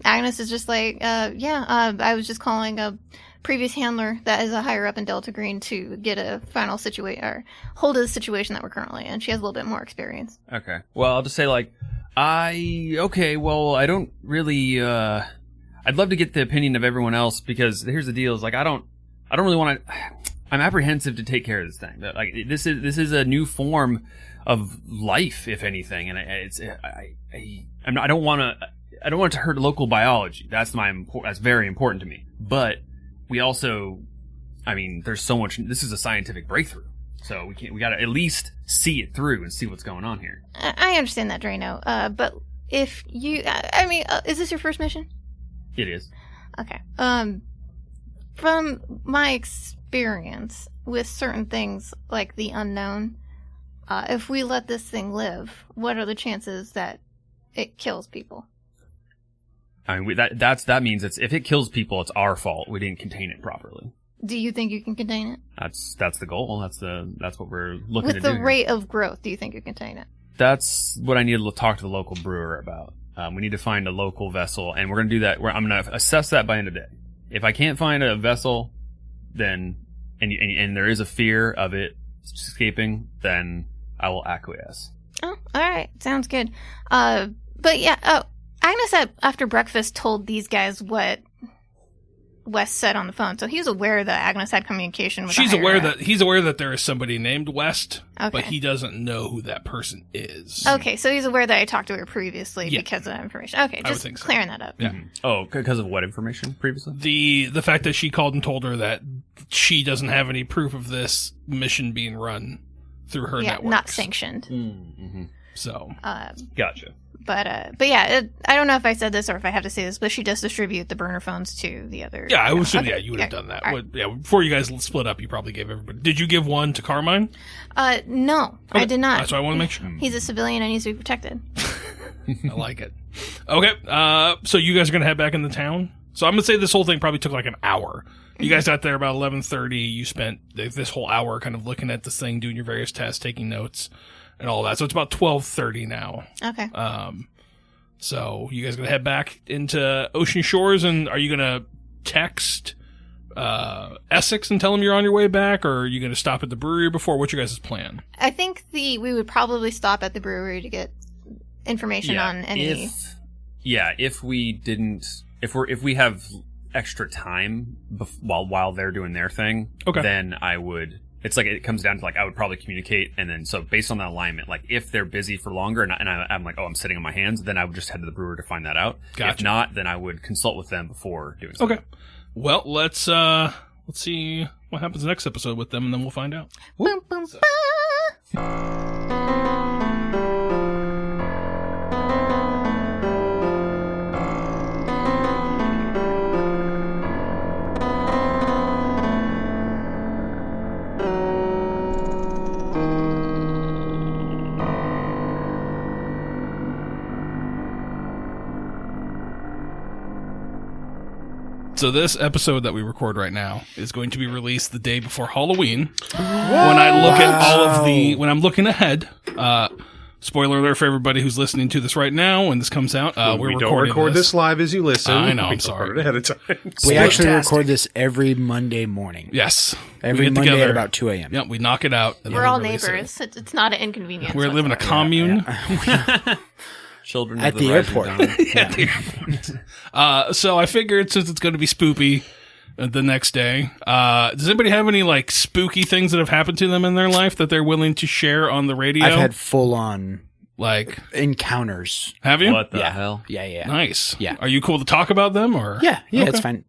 [SPEAKER 3] Agnes is just like, I was just calling a previous handler that is a higher up in Delta Green to get a final situation or hold of the situation that we're currently in. She has a little bit more experience.
[SPEAKER 5] Okay. Well, I'll just say like. I don't really, I'd love to get the opinion of everyone else because here's the deal is like, I don't really want to, I'm apprehensive to take care of this thing. Like this is a new form of life, if anything, and I don't want it to hurt local biology. That's very important to me. But we also, I mean, there's so much. This is a scientific breakthrough, so we got to at least see it through and see what's going on here.
[SPEAKER 3] I understand that, Draino. But if you, is this your first mission?
[SPEAKER 5] It is.
[SPEAKER 3] Okay. From my experience with certain things like the unknown, if we let this thing live, what are the chances that it kills people?
[SPEAKER 5] I mean, that means if it kills people, it's our fault. We didn't contain it properly.
[SPEAKER 3] Do you think you can contain it?
[SPEAKER 5] That's the goal. That's what we're looking to do.
[SPEAKER 3] With the
[SPEAKER 5] here.
[SPEAKER 3] rate of growth, do you think you can contain it?
[SPEAKER 5] That's what I need to talk to the local brewer about. We need to find a local vessel, and we're going to do that. I'm going to assess that by end of day. If I can't find a vessel, then and there is a fear of it escaping, then I will acquiesce.
[SPEAKER 3] Oh, all right, sounds good. But yeah, Agnes after breakfast told these guys what West said on the phone, so he's aware that Agnes had communication with.
[SPEAKER 1] He's aware that there is somebody named West,
[SPEAKER 3] okay.
[SPEAKER 1] But he doesn't know who that person is.
[SPEAKER 3] Okay, so he's aware that I talked to her previously because of that information. Okay, just clearing that up.
[SPEAKER 1] Yeah.
[SPEAKER 5] Mm-hmm. Oh, because of what information previously?
[SPEAKER 1] The fact that she called and told her that she doesn't have any proof of this mission being run through her network.
[SPEAKER 3] Not sanctioned.
[SPEAKER 5] Mm-hmm.
[SPEAKER 1] So,
[SPEAKER 5] gotcha.
[SPEAKER 3] But yeah, I don't know if I said this or if I have to say this, but she does distribute the burner phones to the other.
[SPEAKER 1] Yeah, I was okay. Yeah, you would have done that.
[SPEAKER 3] Right.
[SPEAKER 1] Yeah, before you guys split up, you probably gave everybody. Did you give one to Carmine?
[SPEAKER 3] No, okay. I did not.
[SPEAKER 1] That's why I want to make sure.
[SPEAKER 3] He's a civilian and needs to be protected.
[SPEAKER 1] I like it. Okay, so you guys are gonna head back into town. So I'm gonna say this whole thing probably took like an hour. You guys got there about 11:30. You spent this whole hour kind of looking at this thing, doing your various tests, taking notes, and all that. So it's about 12:30 now.
[SPEAKER 3] Okay.
[SPEAKER 1] So you guys gonna head back into Ocean Shores, and are you gonna text Essex and tell him you're on your way back, or are you gonna stop at the brewery before? What's your guys' plan?
[SPEAKER 3] I think we would probably stop at the brewery to get information on any.
[SPEAKER 5] If we have extra time while they're doing their thing,
[SPEAKER 1] okay,
[SPEAKER 5] then I would. It's like it comes down to like I would probably communicate, and then so based on that alignment, like if they're busy for longer and I'm like, oh, I'm sitting on my hands, then I would just head to the brewer to find that out.
[SPEAKER 1] Gotcha.
[SPEAKER 5] If not, then I would consult with them before doing something.
[SPEAKER 1] Okay. Well, let's see what happens next episode with them, and then we'll find out.
[SPEAKER 3] Boom, boom,
[SPEAKER 1] So this episode that we record right now is going to be released the day before Halloween. When I look at when I'm looking ahead, spoiler alert for everybody who's listening to this right now when this comes out,
[SPEAKER 4] we don't record this live as you listen.
[SPEAKER 1] I know, I'm
[SPEAKER 4] we
[SPEAKER 1] sorry.
[SPEAKER 4] record it ahead of time.
[SPEAKER 2] We actually record this every Monday morning.
[SPEAKER 1] Yes.
[SPEAKER 2] Every Monday together at about 2 a.m.
[SPEAKER 1] Yep, we knock it out.
[SPEAKER 3] We're all neighbors. It's not an inconvenience.
[SPEAKER 1] We live in a commune.
[SPEAKER 5] Children
[SPEAKER 2] at the airport.
[SPEAKER 1] At the airport. So I figured since it's going to be spoopy the next day, does anybody have any like spooky things that have happened to them in their life that they're willing to share on the radio?
[SPEAKER 2] I've had full on
[SPEAKER 1] like
[SPEAKER 2] encounters.
[SPEAKER 1] Have you?
[SPEAKER 5] What the hell?
[SPEAKER 2] Yeah.
[SPEAKER 1] Nice.
[SPEAKER 2] Yeah.
[SPEAKER 1] Are you cool to talk about them or?
[SPEAKER 2] Yeah,
[SPEAKER 1] okay.
[SPEAKER 2] It's fine.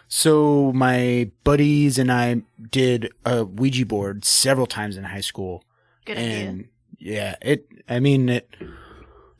[SPEAKER 2] So my buddies and I did a Ouija board several times in high school.
[SPEAKER 3] Good
[SPEAKER 2] and
[SPEAKER 3] idea.
[SPEAKER 2] Yeah,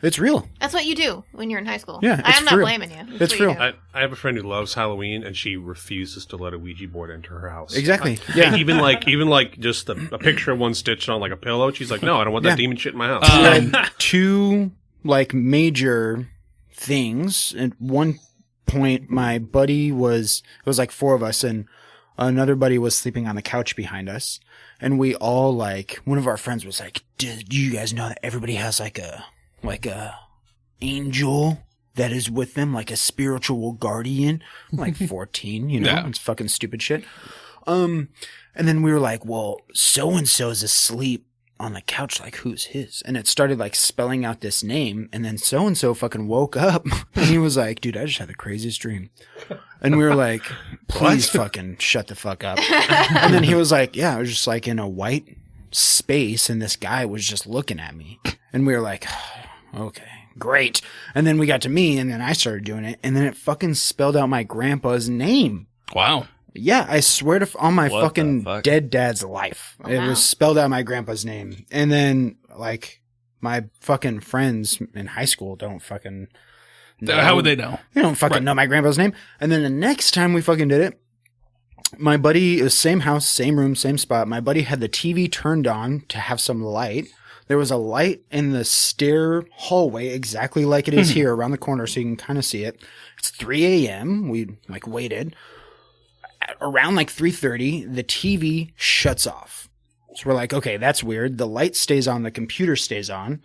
[SPEAKER 2] it's real.
[SPEAKER 3] That's what you do when you're in high school.
[SPEAKER 2] Yeah,
[SPEAKER 3] I'm not blaming you.
[SPEAKER 2] It's real.
[SPEAKER 4] I have a friend who loves Halloween, and she refuses to let a Ouija board enter her house.
[SPEAKER 2] Exactly. Yeah.
[SPEAKER 4] Even like just a picture of one stitched on like a pillow. She's like, no, I don't want that demon shit in my house.
[SPEAKER 2] We had two like major things. At one point, my buddy it was like four of us, and another buddy was sleeping on the couch behind us, and we all one of our friends was like, "Do you guys know that everybody has like a angel that is with them, like a spiritual guardian?" I'm like 14, It's fucking stupid shit. And then we were like, well, so-and-so's asleep on the couch, like who's his? And it started like spelling out this name, and then so-and-so fucking woke up and he was like, dude, I just had the craziest dream. And we were like, please fucking shut the fuck up. And then he was like, yeah, I was just like in a white space and this guy was just looking at me. And we were like, okay, great. And then we got to me and then I started doing it. And then it fucking spelled out my grandpa's name.
[SPEAKER 1] Wow.
[SPEAKER 2] Yeah, I swear to on my
[SPEAKER 5] What
[SPEAKER 2] fucking
[SPEAKER 5] the fuck?
[SPEAKER 2] dead dad's life.
[SPEAKER 3] Oh,
[SPEAKER 2] It
[SPEAKER 3] wow.
[SPEAKER 2] was spelled out my grandpa's name. And then, like, my fucking friends in high school don't fucking know.
[SPEAKER 1] How would they know?
[SPEAKER 2] They don't fucking
[SPEAKER 1] Right.
[SPEAKER 2] know my grandpa's name. And then the next time we fucking did it, my buddy, it was same house, same room, same spot. My buddy had the TV turned on to have some light. There was a light in the stair hallway, exactly like it is here around the corner, so you can kind of see it. It's 3 a.m. We like waited. Around like 3:30, the TV shuts off. So we're like, okay, that's weird. The light stays on, the computer stays on.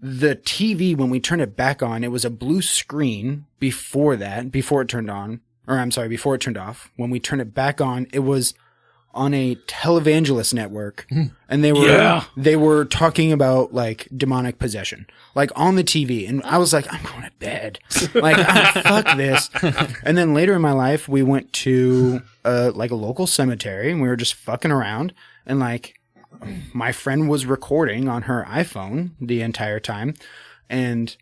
[SPEAKER 2] The TV, when we turned it back on, it was a blue screen before that, before it turned on. Or I'm sorry, before it turned off. When we turned it back on, it was on a televangelist network. And they were talking about like demonic possession. Like on the TV. And I was like, I'm going to bed. Like, oh, fuck this. And then later in my life, we went to like a local cemetery and we were just fucking around. And like, my friend was recording on her iPhone the entire time, and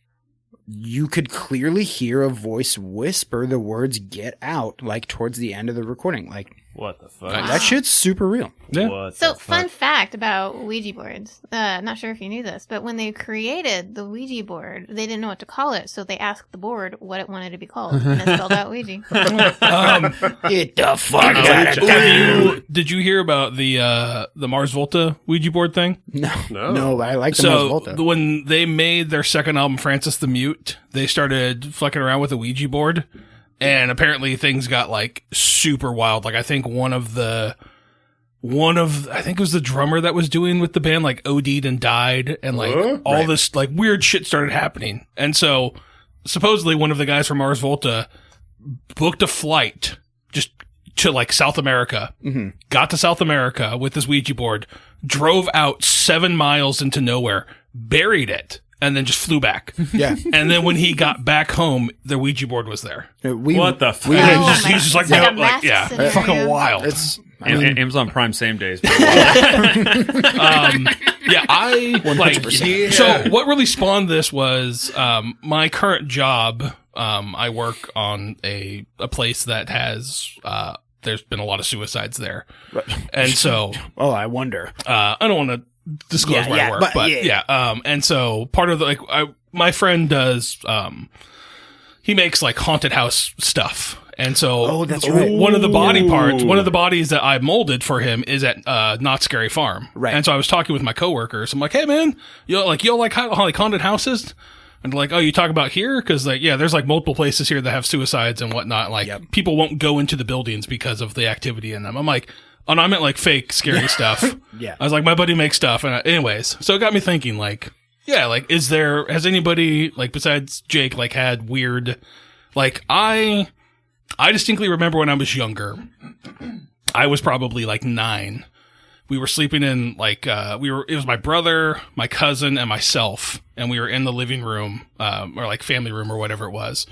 [SPEAKER 2] you could clearly hear a voice whisper the words "get out" like towards the end of the recording. Like,
[SPEAKER 5] What the fuck?
[SPEAKER 2] that shit's super real.
[SPEAKER 1] Yeah.
[SPEAKER 5] What
[SPEAKER 3] So,
[SPEAKER 5] the
[SPEAKER 3] fun
[SPEAKER 5] fuck?
[SPEAKER 3] fact about Ouija boards. Not sure if you knew this, but when they created the Ouija board, they didn't know what to call it, so they asked the board what it wanted to be called, and it spelled out Ouija.
[SPEAKER 2] Get the fuck out of
[SPEAKER 1] Did you hear about the Mars Volta Ouija board thing?
[SPEAKER 2] No, I like the Mars
[SPEAKER 1] So
[SPEAKER 2] Volta.
[SPEAKER 1] when they made their second album, Francis the Mute, they started fucking around with a Ouija board, and apparently things got like super wild. Like I think I think it was the drummer that was doing with the band, like OD'd and died, and like all this like weird shit started happening. And so supposedly one of the guys from Mars Volta booked a flight just to like South America, got to South America with this Ouija board, drove out 7 miles into nowhere, buried it, and then just flew back.
[SPEAKER 2] Yeah.
[SPEAKER 1] And then when he got back home, the Ouija board was there.
[SPEAKER 5] What the fuck?
[SPEAKER 2] We
[SPEAKER 3] Oh,
[SPEAKER 1] He
[SPEAKER 2] had
[SPEAKER 1] was
[SPEAKER 3] my-
[SPEAKER 1] just like,
[SPEAKER 3] it's like
[SPEAKER 1] no,
[SPEAKER 3] a
[SPEAKER 1] like,
[SPEAKER 3] mask
[SPEAKER 1] yeah,
[SPEAKER 3] scenario.
[SPEAKER 1] fucking wild.
[SPEAKER 2] it's I mean,
[SPEAKER 5] Amazon Prime same days.
[SPEAKER 1] Yeah, I like.
[SPEAKER 2] 100%.
[SPEAKER 1] So what really spawned this was my current job. I work on a place that has. There's been a lot of suicides there, and so
[SPEAKER 2] oh, I wonder.
[SPEAKER 1] I don't want to disclose
[SPEAKER 2] Yeah,
[SPEAKER 1] where
[SPEAKER 2] yeah,
[SPEAKER 1] I work,
[SPEAKER 2] but
[SPEAKER 1] but
[SPEAKER 2] yeah.
[SPEAKER 1] yeah. And so part of the my friend does. He makes like haunted house stuff. And so
[SPEAKER 2] Oh, that's right.
[SPEAKER 1] one of the body parts, one of the bodies that I molded for him is at Not Scary Farm.
[SPEAKER 2] Right.
[SPEAKER 1] And so I was talking with my coworkers. I'm like, hey man, you like haunted houses? And they're like, oh, you talk about here? Cause like, yeah, there's like multiple places here that have suicides and whatnot. Like people won't go into the buildings because of the activity in them. I'm like, oh no, I meant like fake scary stuff.
[SPEAKER 2] Yeah.
[SPEAKER 1] I was like, my buddy makes stuff. And anyways, so it got me thinking like, yeah, like, has anybody like besides Jake like had weird, like I distinctly remember when I was younger, I was probably like 9. We were sleeping in like, it was my brother, my cousin, and myself. And we were in the living room, or like family room or whatever it was.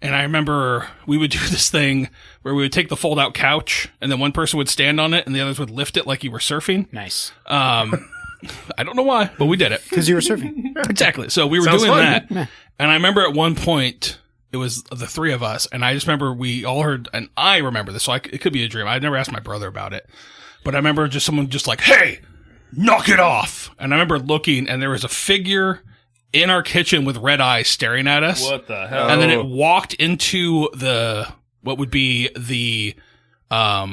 [SPEAKER 1] And I remember we would do this thing where we would take the fold out couch and then one person would stand on it and the others would lift it like you were surfing.
[SPEAKER 2] Nice.
[SPEAKER 1] I don't know why, but we did it.
[SPEAKER 2] Because you were surfing.
[SPEAKER 1] Exactly. So we were
[SPEAKER 4] Sounds
[SPEAKER 1] doing
[SPEAKER 4] fun.
[SPEAKER 1] that. And I remember at one point, it was the 3 of us. And I just remember we all heard, and I remember this, so it could be a dream. I never asked my brother about it. But I remember just someone just like, hey, knock it off. And I remember looking, and there was a figure in our kitchen with red eyes staring at us.
[SPEAKER 5] What the hell?
[SPEAKER 1] And then it walked into what would be the, I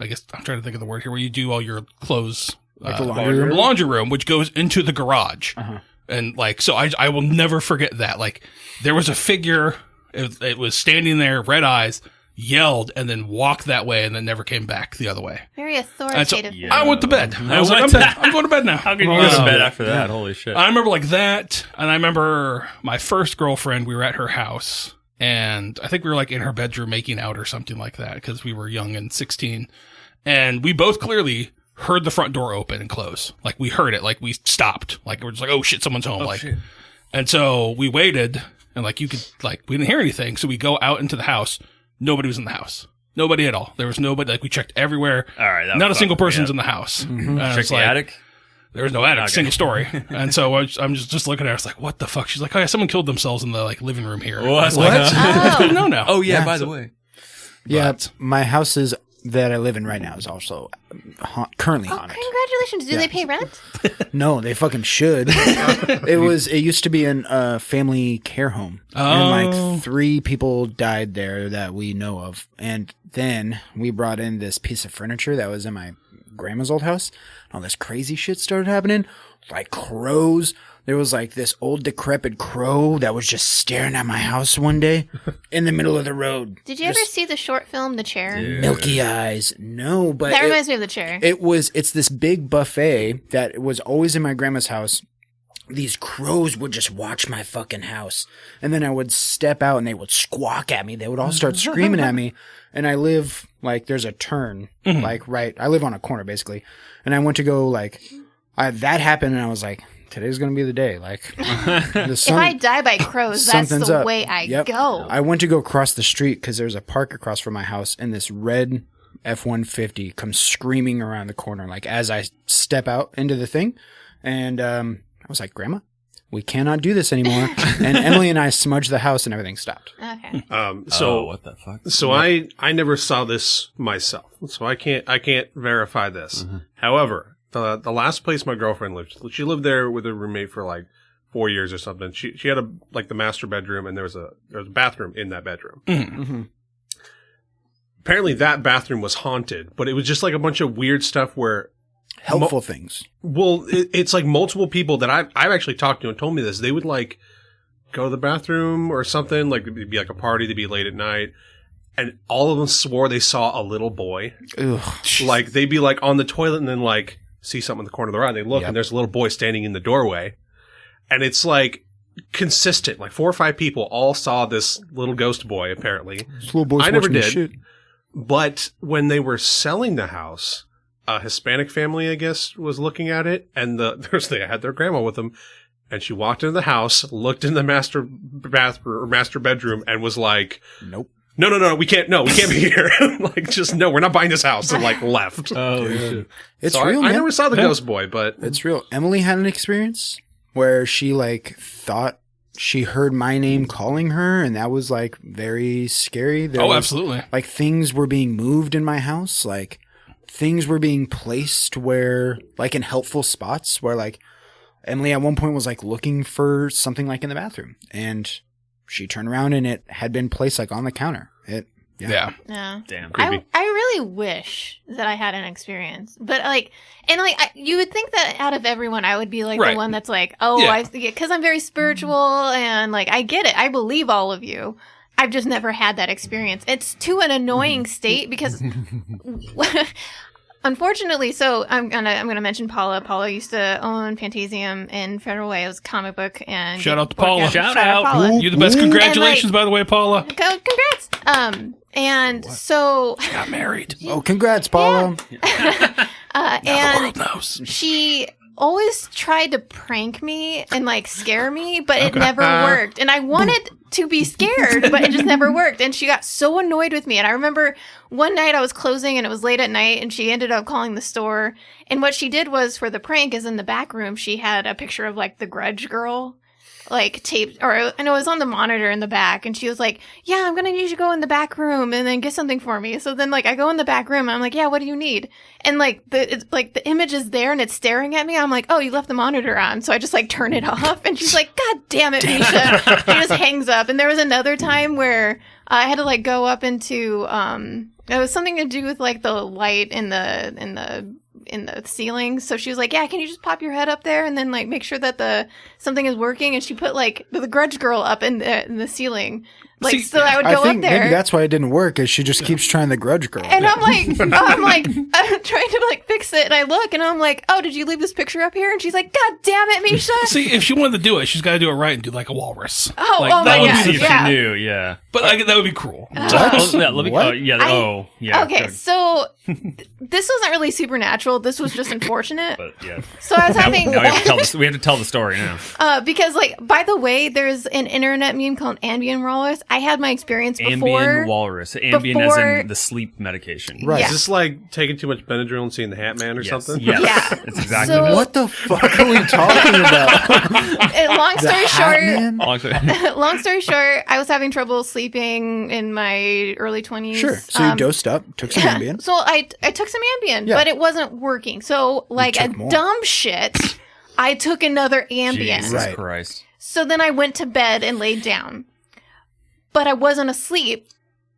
[SPEAKER 1] guess I'm trying to think of the word here, where you do all your clothes.
[SPEAKER 2] Like the laundry room?
[SPEAKER 1] Laundry room, which goes into the garage.
[SPEAKER 2] Uh-huh.
[SPEAKER 1] And like, so I will never forget that. Like, there was a figure, it was standing there, red eyes, yelled, and then walked that way, and then never came back the other way.
[SPEAKER 3] Very
[SPEAKER 1] And so
[SPEAKER 3] authoritative.
[SPEAKER 5] Yeah.
[SPEAKER 1] I went to bed. I was like,
[SPEAKER 5] What?
[SPEAKER 1] I'm done. I'm going to bed now.
[SPEAKER 5] How could you go to bed after that? Holy shit.
[SPEAKER 1] I remember like that, and I remember my first girlfriend, we were at her house, and I think we were like in her bedroom making out or something like that, because we were young and 16, and we both clearly heard the front door open and close. Like, we heard it, like we stopped, like we're just like, oh shit, someone's home. Shit. And so we waited, And like, you could, like, we didn't hear anything. So we go out into the house. Nobody was in the house. Nobody at all. There was nobody. Like, we checked everywhere.
[SPEAKER 5] All right.
[SPEAKER 1] Not a single person's in the house.
[SPEAKER 5] Mm-hmm.
[SPEAKER 1] And
[SPEAKER 5] Check the attic.
[SPEAKER 1] There was no attic,
[SPEAKER 5] Okay.
[SPEAKER 1] single story. And so I'm just looking at her. I was like, what the fuck? She's like, oh yeah, someone killed themselves in the like living room here.
[SPEAKER 5] What?
[SPEAKER 1] I was like,
[SPEAKER 3] Oh.
[SPEAKER 1] no, no.
[SPEAKER 5] Oh yeah.
[SPEAKER 2] Yeah.
[SPEAKER 5] By the way.
[SPEAKER 2] Yeah,
[SPEAKER 1] But-
[SPEAKER 2] my house is that I live in right now is also currently
[SPEAKER 3] Oh,
[SPEAKER 2] haunted.
[SPEAKER 3] congratulations! Do they pay rent?
[SPEAKER 2] No, they fucking should. It used to be a family care home. And
[SPEAKER 1] Oh.
[SPEAKER 2] like 3 people died there that we know of. And then we brought in this piece of furniture that was in my grandma's old house. All this crazy shit started happening. Like crows. There was like this old decrepit crow that was just staring at my house one day in the middle of the road.
[SPEAKER 3] Did you ever see the short film The Chair?
[SPEAKER 2] Milky eyes. No, but
[SPEAKER 3] That reminds me of The Chair.
[SPEAKER 2] it's this big buffet that was always in my grandma's house. These crows would just watch my fucking house. And then I would step out and they would squawk at me. They would all start screaming at me. And I live, like, there's a turn, like, right. I live on a corner, basically. And I went to go, like, that happened and I was like, today's going to be the day. Like,
[SPEAKER 3] If I die by crows, that's
[SPEAKER 2] something's
[SPEAKER 3] the
[SPEAKER 2] up.
[SPEAKER 3] way I
[SPEAKER 2] Yep.
[SPEAKER 3] go.
[SPEAKER 2] I went to go cross the street because there's a park across from my house, and this red F-150 comes screaming around the corner, like as I step out into the thing. And I was like, Grandma, we cannot do this anymore. And Emily and I smudged the house, and everything stopped.
[SPEAKER 3] Okay.
[SPEAKER 4] So
[SPEAKER 5] what the fuck?
[SPEAKER 4] So I never saw this myself, so I can't verify this. However, the last place my girlfriend lived, she lived there with a roommate for like 4 years or something. She had the master bedroom, and there was a bathroom in that bedroom.
[SPEAKER 2] Mm-hmm.
[SPEAKER 4] Apparently, that bathroom was haunted, but it was just like a bunch of weird stuff where.
[SPEAKER 2] Helpful things.
[SPEAKER 4] Well, it's like multiple people that I've actually talked to and told me this. They would like go to the bathroom or something, like it'd be like a party, they'd be late at night, and all of them swore they saw a little boy.
[SPEAKER 2] Ugh.
[SPEAKER 4] Like they'd be like on the toilet and then like see something in the corner of their eye, and they look
[SPEAKER 2] Yep.
[SPEAKER 4] and there's a little boy standing in the doorway, and it's like consistent. Like 4 or 5 people all saw this little ghost boy. Apparently,
[SPEAKER 2] This little boy's
[SPEAKER 4] I never
[SPEAKER 2] watching this
[SPEAKER 4] did.
[SPEAKER 2] shit.
[SPEAKER 4] But when they were selling the house, a Hispanic family, I guess, was looking at it, and they had their grandma with them, and she walked into the house, looked in the master bedroom, and was like,
[SPEAKER 2] Nope.
[SPEAKER 4] No, we can't be here. Like, just no, we're not buying this house, and like left.
[SPEAKER 5] Oh shit.
[SPEAKER 2] It's
[SPEAKER 4] So
[SPEAKER 2] real,
[SPEAKER 4] I
[SPEAKER 2] man.
[SPEAKER 4] never saw the ghost boy, but
[SPEAKER 2] It's real. Emily had an experience where she like thought she heard my name calling her, and that was like very scary. There
[SPEAKER 1] Oh,
[SPEAKER 2] was,
[SPEAKER 1] absolutely.
[SPEAKER 2] like things were being moved in my house, like things were being placed where like in helpful spots where like Emily at one point was like looking for something like in the bathroom, and she turned around and it had been placed like on the counter.
[SPEAKER 1] Yeah.
[SPEAKER 3] Yeah.
[SPEAKER 5] Damn.
[SPEAKER 4] Creepy.
[SPEAKER 3] I really wish that I had an experience, but like, and like, you would think that out of everyone, I would be like
[SPEAKER 1] Right.
[SPEAKER 3] the one that's like, oh,
[SPEAKER 1] Yeah.
[SPEAKER 3] because I'm very spiritual and like, I get it. I believe all of you. I've just never had that experience. It's to an annoying state because, unfortunately, so I'm gonna mention Paula. Paula used to own Pantasium in Federal Way. It was a comic book and
[SPEAKER 1] Shout out to Paula.
[SPEAKER 5] Shout out.
[SPEAKER 3] Paula.
[SPEAKER 1] You're the best. Congratulations,
[SPEAKER 3] And,
[SPEAKER 1] by the way, Paula.
[SPEAKER 3] Congrats. And so,
[SPEAKER 1] Got married.
[SPEAKER 2] Oh, congrats, Paula.
[SPEAKER 1] Now the
[SPEAKER 3] and
[SPEAKER 1] world knows.
[SPEAKER 3] she always tried to prank me and like scare me, but it never worked. And I wanted to be scared, but it just never worked. And she got so annoyed with me. And I remember one night I was closing and it was late at night, and she ended up calling the store. And what she did was, for the prank, is in the back room, she had a picture of like the Grudge girl, like taped, or and it was on the monitor in the back, and she was like, yeah, I'm gonna need you to go in the back room and then get something for me. So then like I go in the back room and I'm like, yeah, what do you need? And like the image is there and it's staring at me. I'm like, oh, you left the monitor on. So I just like turn it off, and she's like, God damn it, Misha. She just hangs up. And there was another time where I had to like go up into it was something to do with like the light in the ceiling. So she was like, yeah, can you just pop your head up there and then like make sure that something is working? And she put like the Grudge girl up in the ceiling, Like, so I would go
[SPEAKER 2] I think
[SPEAKER 3] up there.
[SPEAKER 2] maybe that's why it didn't work, is she just keeps trying the grudge girl.
[SPEAKER 3] And I'm trying to like fix it, and I look, and I'm like, oh, did you leave this picture up here? And she's like, God damn it, Misha.
[SPEAKER 1] See, if she wanted to do it, she's got to do it right and do like a walrus.
[SPEAKER 3] Oh,
[SPEAKER 1] like,
[SPEAKER 3] oh
[SPEAKER 1] that
[SPEAKER 3] my
[SPEAKER 1] would
[SPEAKER 3] gosh,
[SPEAKER 1] be the
[SPEAKER 5] If
[SPEAKER 3] yeah.
[SPEAKER 5] she knew, yeah.
[SPEAKER 1] But like, that would be cruel.
[SPEAKER 3] Okay, so this wasn't really supernatural. This was just unfortunate.
[SPEAKER 5] But yeah.
[SPEAKER 3] So I was having
[SPEAKER 5] Now we have to tell the story now.
[SPEAKER 3] because, like, by the way, there's an internet meme called Ambien Walrus. I had my experience before.
[SPEAKER 5] Ambien walrus. Ambien as in the sleep medication.
[SPEAKER 2] Right.
[SPEAKER 3] Yeah.
[SPEAKER 4] Is this like taking too much Benadryl and seeing the Hat Man or something?
[SPEAKER 5] Yes.
[SPEAKER 3] Yeah.
[SPEAKER 5] It's exactly
[SPEAKER 3] So-
[SPEAKER 5] that.
[SPEAKER 2] What the fuck are we talking about?
[SPEAKER 3] Long story short,
[SPEAKER 5] Long story.
[SPEAKER 3] I was having trouble sleeping in my early 20s.
[SPEAKER 2] Sure. So you dosed up, took some Ambien.
[SPEAKER 3] So I took some Ambien,
[SPEAKER 2] Yeah.
[SPEAKER 3] but it wasn't working. So, like a
[SPEAKER 2] took more.
[SPEAKER 3] dumb shit, I took another Ambien.
[SPEAKER 5] Jesus
[SPEAKER 2] Right.
[SPEAKER 5] Christ.
[SPEAKER 3] So then I went to bed and laid down. But I wasn't asleep.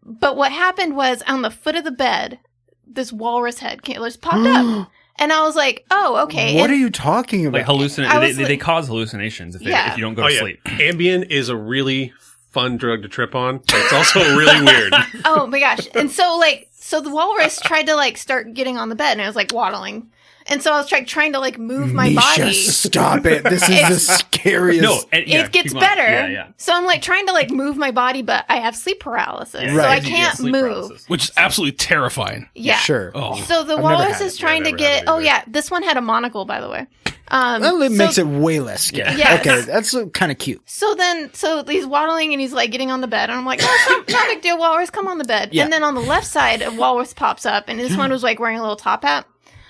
[SPEAKER 3] But what happened was, on the foot of the bed, this walrus head just popped up. And I was like, oh, okay.
[SPEAKER 2] What
[SPEAKER 3] And
[SPEAKER 2] are you talking about?
[SPEAKER 5] Like
[SPEAKER 3] I was
[SPEAKER 5] they
[SPEAKER 3] like-
[SPEAKER 5] cause hallucinations if
[SPEAKER 3] Yeah.
[SPEAKER 5] you don't go
[SPEAKER 4] Oh
[SPEAKER 5] to
[SPEAKER 4] yeah.
[SPEAKER 5] sleep.
[SPEAKER 4] Ambien is a really fun drug to trip on, but it's also really weird.
[SPEAKER 3] oh my gosh. And so, so the walrus tried to, like, start getting on the bed, and I was, like, waddling. And so I was trying to, like, move my
[SPEAKER 2] Misha,
[SPEAKER 3] body.
[SPEAKER 2] stop it. This is the scariest.
[SPEAKER 5] No,
[SPEAKER 3] It gets
[SPEAKER 5] keep going.
[SPEAKER 3] better.
[SPEAKER 5] Yeah.
[SPEAKER 3] So I'm, like, trying to, like, move my body, but I have sleep paralysis.
[SPEAKER 5] Yeah,
[SPEAKER 3] So I
[SPEAKER 2] Right.
[SPEAKER 3] can't
[SPEAKER 5] sleep
[SPEAKER 3] move.
[SPEAKER 5] paralysis.
[SPEAKER 1] Which is absolutely terrifying.
[SPEAKER 3] Yeah.
[SPEAKER 2] Sure.
[SPEAKER 1] Oh,
[SPEAKER 3] So the
[SPEAKER 2] I've never
[SPEAKER 3] walrus
[SPEAKER 2] had
[SPEAKER 3] is
[SPEAKER 2] it.
[SPEAKER 3] trying
[SPEAKER 4] Yeah,
[SPEAKER 3] to
[SPEAKER 4] never had
[SPEAKER 3] get.
[SPEAKER 4] it
[SPEAKER 3] Oh
[SPEAKER 4] either.
[SPEAKER 3] yeah, this one had a monocle, by the way.
[SPEAKER 2] Well, it
[SPEAKER 3] so-
[SPEAKER 2] makes it way less scary.
[SPEAKER 3] Yes.
[SPEAKER 2] Okay, that's kind of cute.
[SPEAKER 3] So he's waddling and he's like getting on the bed, and I'm like, oh, it's not a big deal, walrus, come on the bed.
[SPEAKER 2] Yeah.
[SPEAKER 3] And then on the left side, a walrus pops up, and this one was like wearing a little top hat,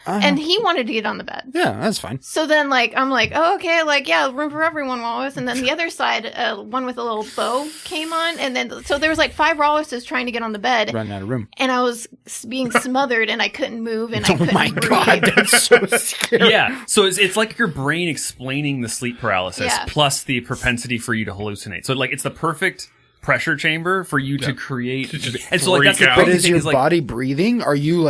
[SPEAKER 3] and he wanted to get on the bed.
[SPEAKER 2] Yeah, that's fine.
[SPEAKER 3] So then, like, I'm like, oh, okay, like, yeah, room for everyone, walrus. And then the other side, one with a little bow came on, and then so there was like 5 walruses trying to get on the bed,
[SPEAKER 2] Running out of room.
[SPEAKER 3] and I was being smothered, and I couldn't move, and I
[SPEAKER 2] Oh
[SPEAKER 3] couldn't
[SPEAKER 2] my
[SPEAKER 3] breathe.
[SPEAKER 2] god, that's so scary.
[SPEAKER 5] Yeah, so it's like your brain explaining the sleep paralysis
[SPEAKER 3] Yeah.
[SPEAKER 5] plus the propensity for you to hallucinate. So like it's the perfect pressure chamber for you to create. And so like that's the
[SPEAKER 4] freak out.
[SPEAKER 2] But
[SPEAKER 5] crazy
[SPEAKER 2] is
[SPEAKER 5] thing
[SPEAKER 2] your
[SPEAKER 5] is like
[SPEAKER 2] body breathing? Are you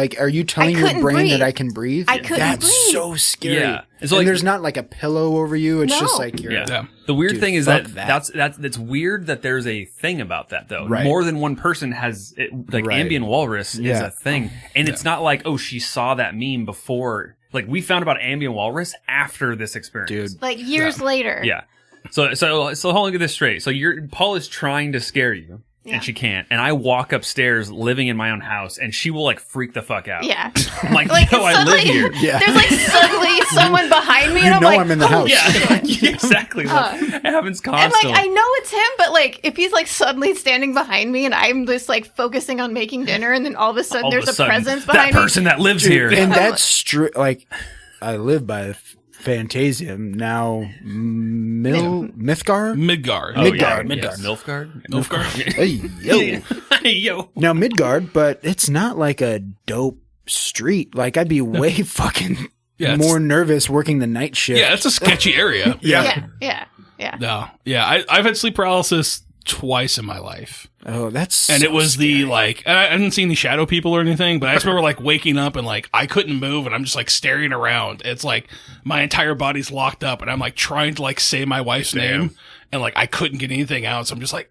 [SPEAKER 2] telling your
[SPEAKER 3] couldn't
[SPEAKER 2] brain
[SPEAKER 3] breathe.
[SPEAKER 2] that I can breathe?
[SPEAKER 3] I couldn't
[SPEAKER 2] That's
[SPEAKER 3] breathe.
[SPEAKER 2] so scary.
[SPEAKER 5] Yeah.
[SPEAKER 2] And
[SPEAKER 5] So, like-
[SPEAKER 2] there's not like a pillow over you. It's just
[SPEAKER 3] No.
[SPEAKER 2] like you're.
[SPEAKER 5] yeah.
[SPEAKER 1] Yeah.
[SPEAKER 5] The weird
[SPEAKER 2] Dude,
[SPEAKER 5] thing is
[SPEAKER 2] fuck
[SPEAKER 5] that that's weird that there's a thing about that though.
[SPEAKER 2] Right.
[SPEAKER 5] More than one person has it, like
[SPEAKER 2] Right.
[SPEAKER 5] Ambien walrus is
[SPEAKER 2] Yeah.
[SPEAKER 5] a thing, and it's not like oh she saw that meme before. Like we found about Ambien walrus after this experience.
[SPEAKER 2] Dude.
[SPEAKER 3] Like years later.
[SPEAKER 5] Yeah. So hold on, get this straight. So Paul is trying to scare you.
[SPEAKER 3] Yeah.
[SPEAKER 5] And she can't. And I walk upstairs living in my own house and she will like freak the fuck out.
[SPEAKER 3] Yeah.
[SPEAKER 5] I'm like,
[SPEAKER 3] Like,
[SPEAKER 5] no, I live
[SPEAKER 3] suddenly-
[SPEAKER 5] here.
[SPEAKER 2] Yeah.
[SPEAKER 3] There's like suddenly someone behind me,
[SPEAKER 2] You
[SPEAKER 3] and I'm
[SPEAKER 2] know
[SPEAKER 3] like,
[SPEAKER 2] I'm in the
[SPEAKER 3] "Holy
[SPEAKER 2] house."
[SPEAKER 3] shit."
[SPEAKER 5] Yeah, exactly. Like, it happens
[SPEAKER 3] And like
[SPEAKER 5] constantly.
[SPEAKER 3] I know it's him, but like if he's like suddenly standing behind me and I'm just like focusing on making dinner, and then all of a sudden
[SPEAKER 5] All of
[SPEAKER 3] there's a
[SPEAKER 5] sudden,
[SPEAKER 3] presence
[SPEAKER 5] that
[SPEAKER 3] behind
[SPEAKER 5] person that lives here.
[SPEAKER 2] And that's like, I live by Phantasium now. Mythgar?
[SPEAKER 1] Midgard.
[SPEAKER 5] Oh,
[SPEAKER 2] Midgard,
[SPEAKER 5] yeah.
[SPEAKER 2] Midgard.
[SPEAKER 5] Yes. Milfgard?
[SPEAKER 1] Nilfgaard?
[SPEAKER 2] Hey, yo.
[SPEAKER 5] Hey, yo.
[SPEAKER 2] Now Midgard, but it's not like a dope street. Like I'd be way fucking
[SPEAKER 1] Yeah,
[SPEAKER 2] more nervous working the night shift.
[SPEAKER 1] Yeah, it's a sketchy area.
[SPEAKER 3] me. Yeah.
[SPEAKER 1] No. Yeah, I've had sleep paralysis twice in my life.
[SPEAKER 2] Oh, that's
[SPEAKER 1] And
[SPEAKER 2] so
[SPEAKER 1] it was
[SPEAKER 2] scary.
[SPEAKER 1] the, like, and I didn't see any shadow people or anything, but I just remember, like, waking up and, like, I couldn't move and I'm just, like, staring around. It's like my entire body's locked up and I'm, like, trying to, like, say my wife's name and, like, I couldn't get anything out. So I'm just, like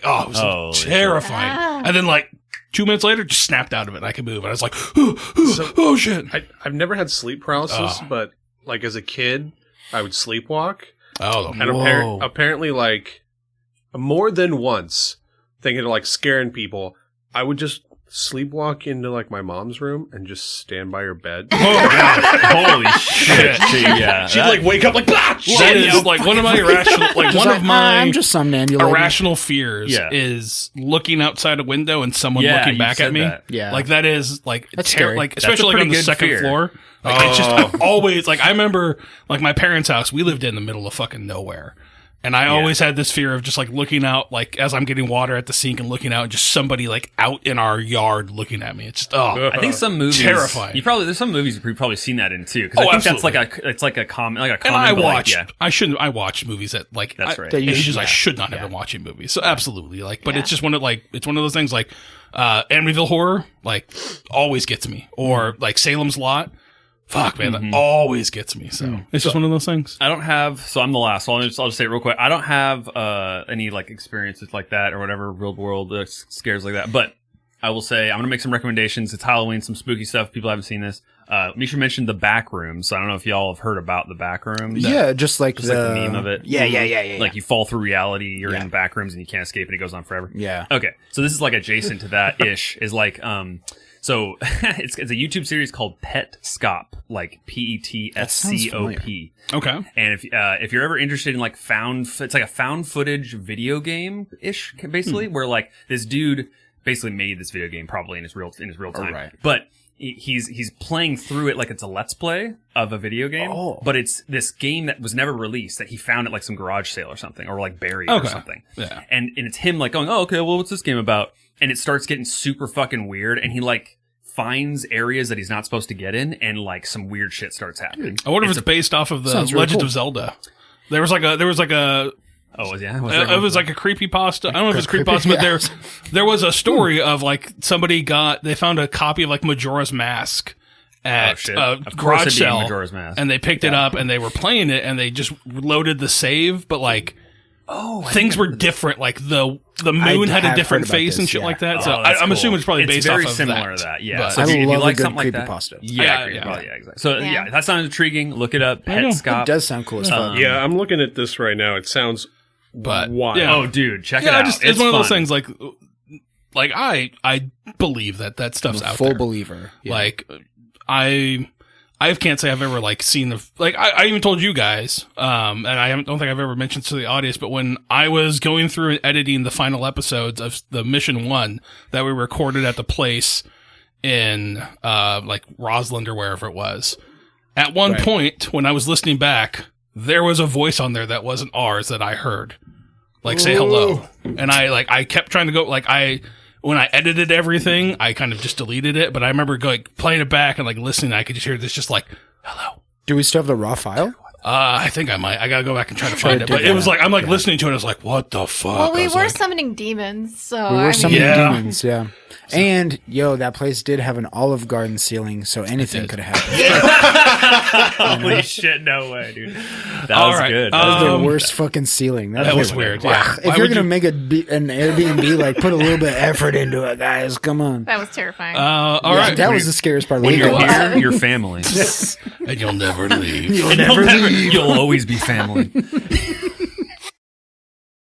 [SPEAKER 1] oh, it was
[SPEAKER 5] Holy
[SPEAKER 1] terrifying.
[SPEAKER 3] Ah.
[SPEAKER 1] And then, like, 2 minutes later, just snapped out of it and I could move. And I was like, oh shit.
[SPEAKER 4] I've never had sleep paralysis,
[SPEAKER 1] Oh.
[SPEAKER 4] but like as a kid, I would sleepwalk.
[SPEAKER 1] Oh,
[SPEAKER 4] And apparently, like, more than once, thinking of, like, scaring people, I would just sleepwalk into, like, my mom's room and just stand by her bed.
[SPEAKER 5] Holy shit. Yeah.
[SPEAKER 4] She'd, like, wake up, like, bah!
[SPEAKER 1] that is, like, one of my irrational, like, one of my
[SPEAKER 2] I'm just somnambulating.
[SPEAKER 1] irrational fears
[SPEAKER 5] Yeah.
[SPEAKER 1] is looking outside a window and someone
[SPEAKER 5] Yeah,
[SPEAKER 1] looking
[SPEAKER 5] you
[SPEAKER 1] back
[SPEAKER 5] said
[SPEAKER 1] at me.
[SPEAKER 5] that.
[SPEAKER 2] Yeah.
[SPEAKER 1] Like that is like
[SPEAKER 2] That's scary.
[SPEAKER 1] like
[SPEAKER 5] That's a
[SPEAKER 1] especially like on
[SPEAKER 5] pretty
[SPEAKER 1] the
[SPEAKER 5] good
[SPEAKER 1] second
[SPEAKER 5] fear.
[SPEAKER 1] floor. Like it's just always like I remember like my parents' house, we lived in the middle of fucking nowhere. And I always had this fear of just like looking out, like as I'm getting water at the sink and looking out, and just somebody like out in our yard looking at me. It's just
[SPEAKER 5] I think some movies
[SPEAKER 1] terrifying.
[SPEAKER 5] there's some movies you've probably seen that in too. Because
[SPEAKER 1] Oh,
[SPEAKER 5] I think
[SPEAKER 1] absolutely.
[SPEAKER 5] that's like a common
[SPEAKER 1] and
[SPEAKER 5] but,
[SPEAKER 1] I
[SPEAKER 5] like,
[SPEAKER 1] watched.
[SPEAKER 5] yeah.
[SPEAKER 1] I watch movies that like
[SPEAKER 5] That's
[SPEAKER 1] I,
[SPEAKER 5] right.
[SPEAKER 1] ages I should not have been watching movies. So absolutely, like, but it's just one of it's one of those things like Amityville Horror like always gets me, or like Salem's Lot. Fuck, man, that always gets me. So it's just one of those things.
[SPEAKER 5] I don't have, so I'm the last, so I'll just say it real quick. I don't have any like experiences like that or whatever, real world scares like that. But I will say I'm going to make some recommendations. It's Halloween, some spooky stuff. People haven't seen this. Misha mentioned the back rooms. So I don't know if y'all have heard about the back rooms.
[SPEAKER 2] Yeah, just like
[SPEAKER 5] the meme of it.
[SPEAKER 2] Yeah.
[SPEAKER 5] Like you fall through reality, you're in the back rooms and you can't escape and it goes on forever.
[SPEAKER 2] Yeah.
[SPEAKER 5] Okay. So this is like adjacent to that ish is like, so it's a YouTube series called Petscop, like PETSCOP.
[SPEAKER 1] Okay.
[SPEAKER 5] And if you're ever interested in like it's like a found footage video game ish, basically, where like this dude basically made this video game probably in his real time.
[SPEAKER 2] Right.
[SPEAKER 5] But he's playing through it like it's a let's play of a video game.
[SPEAKER 2] Oh.
[SPEAKER 5] But it's this game that was never released that he found at like some garage sale or something, or like buried or something.
[SPEAKER 1] Yeah.
[SPEAKER 5] And it's him like going, oh, okay, well, what's this game about? And it starts getting super fucking weird, and he like finds areas that he's not supposed to get in, and like some weird shit starts happening.
[SPEAKER 1] I wonder if it's based off of the Legend of Zelda. There was like a
[SPEAKER 5] Oh, yeah.
[SPEAKER 1] It was like a creepypasta. I don't know if it's creepypasta, but there was a story of like they found a copy of like Majora's Mask at a garage sale,
[SPEAKER 5] Majora's Mask.
[SPEAKER 1] And they picked it up and they were playing it and they just loaded the save, but like things were different. Like the moon had a different face and shit like that. So I'm assuming it's probably based off of that.
[SPEAKER 5] It's very similar to that. Yeah.
[SPEAKER 1] But
[SPEAKER 5] So if you like something like that,
[SPEAKER 2] creepypasta.
[SPEAKER 5] yeah, exactly. So yeah, that sounds intriguing. Look it up. Petscop.
[SPEAKER 2] It does sound cool as fuck.
[SPEAKER 4] Yeah, I'm looking at this right now. It sounds wild.
[SPEAKER 1] Yeah.
[SPEAKER 5] Oh, dude, check it out.
[SPEAKER 1] It's one of those things like I believe that stuff's out
[SPEAKER 2] full
[SPEAKER 1] there.
[SPEAKER 2] believer. Yeah.
[SPEAKER 1] Like I can't say I've ever like seen I even told you guys, and I don't think I've ever mentioned to the audience, but when I was going through and editing the final episodes of the Mission 1 that we recorded at the place in like Roslyn or wherever it was, at one point when I was listening back, there was a voice on there that wasn't ours that I heard, like say hello, and I kept trying to go when I edited everything, I kind of just deleted it, but I remember playing it back and like listening, I could just hear this just like, hello.
[SPEAKER 2] Do we still have the raw file?
[SPEAKER 1] I think I might. I gotta go back and try to find it. But it was like, I'm like listening to it, I was like, what the fuck?
[SPEAKER 3] Well, we were
[SPEAKER 1] like,
[SPEAKER 3] summoning demons, so
[SPEAKER 2] We were summoning demons,
[SPEAKER 1] yeah.
[SPEAKER 2] And, that place did have an Olive Garden ceiling, so anything could have happened.
[SPEAKER 5] Holy shit, no way, dude. That was good.
[SPEAKER 2] That was the worst fucking ceiling.
[SPEAKER 1] That was weird, yeah.
[SPEAKER 2] If you're going to make an Airbnb, like, put a little bit of effort into it, guys. Come on.
[SPEAKER 3] That was terrifying.
[SPEAKER 1] All right.
[SPEAKER 2] That was the scariest part of the
[SPEAKER 5] When you're
[SPEAKER 2] weekend.
[SPEAKER 5] here, you're family.
[SPEAKER 1] And you'll never leave.
[SPEAKER 5] You'll always be family.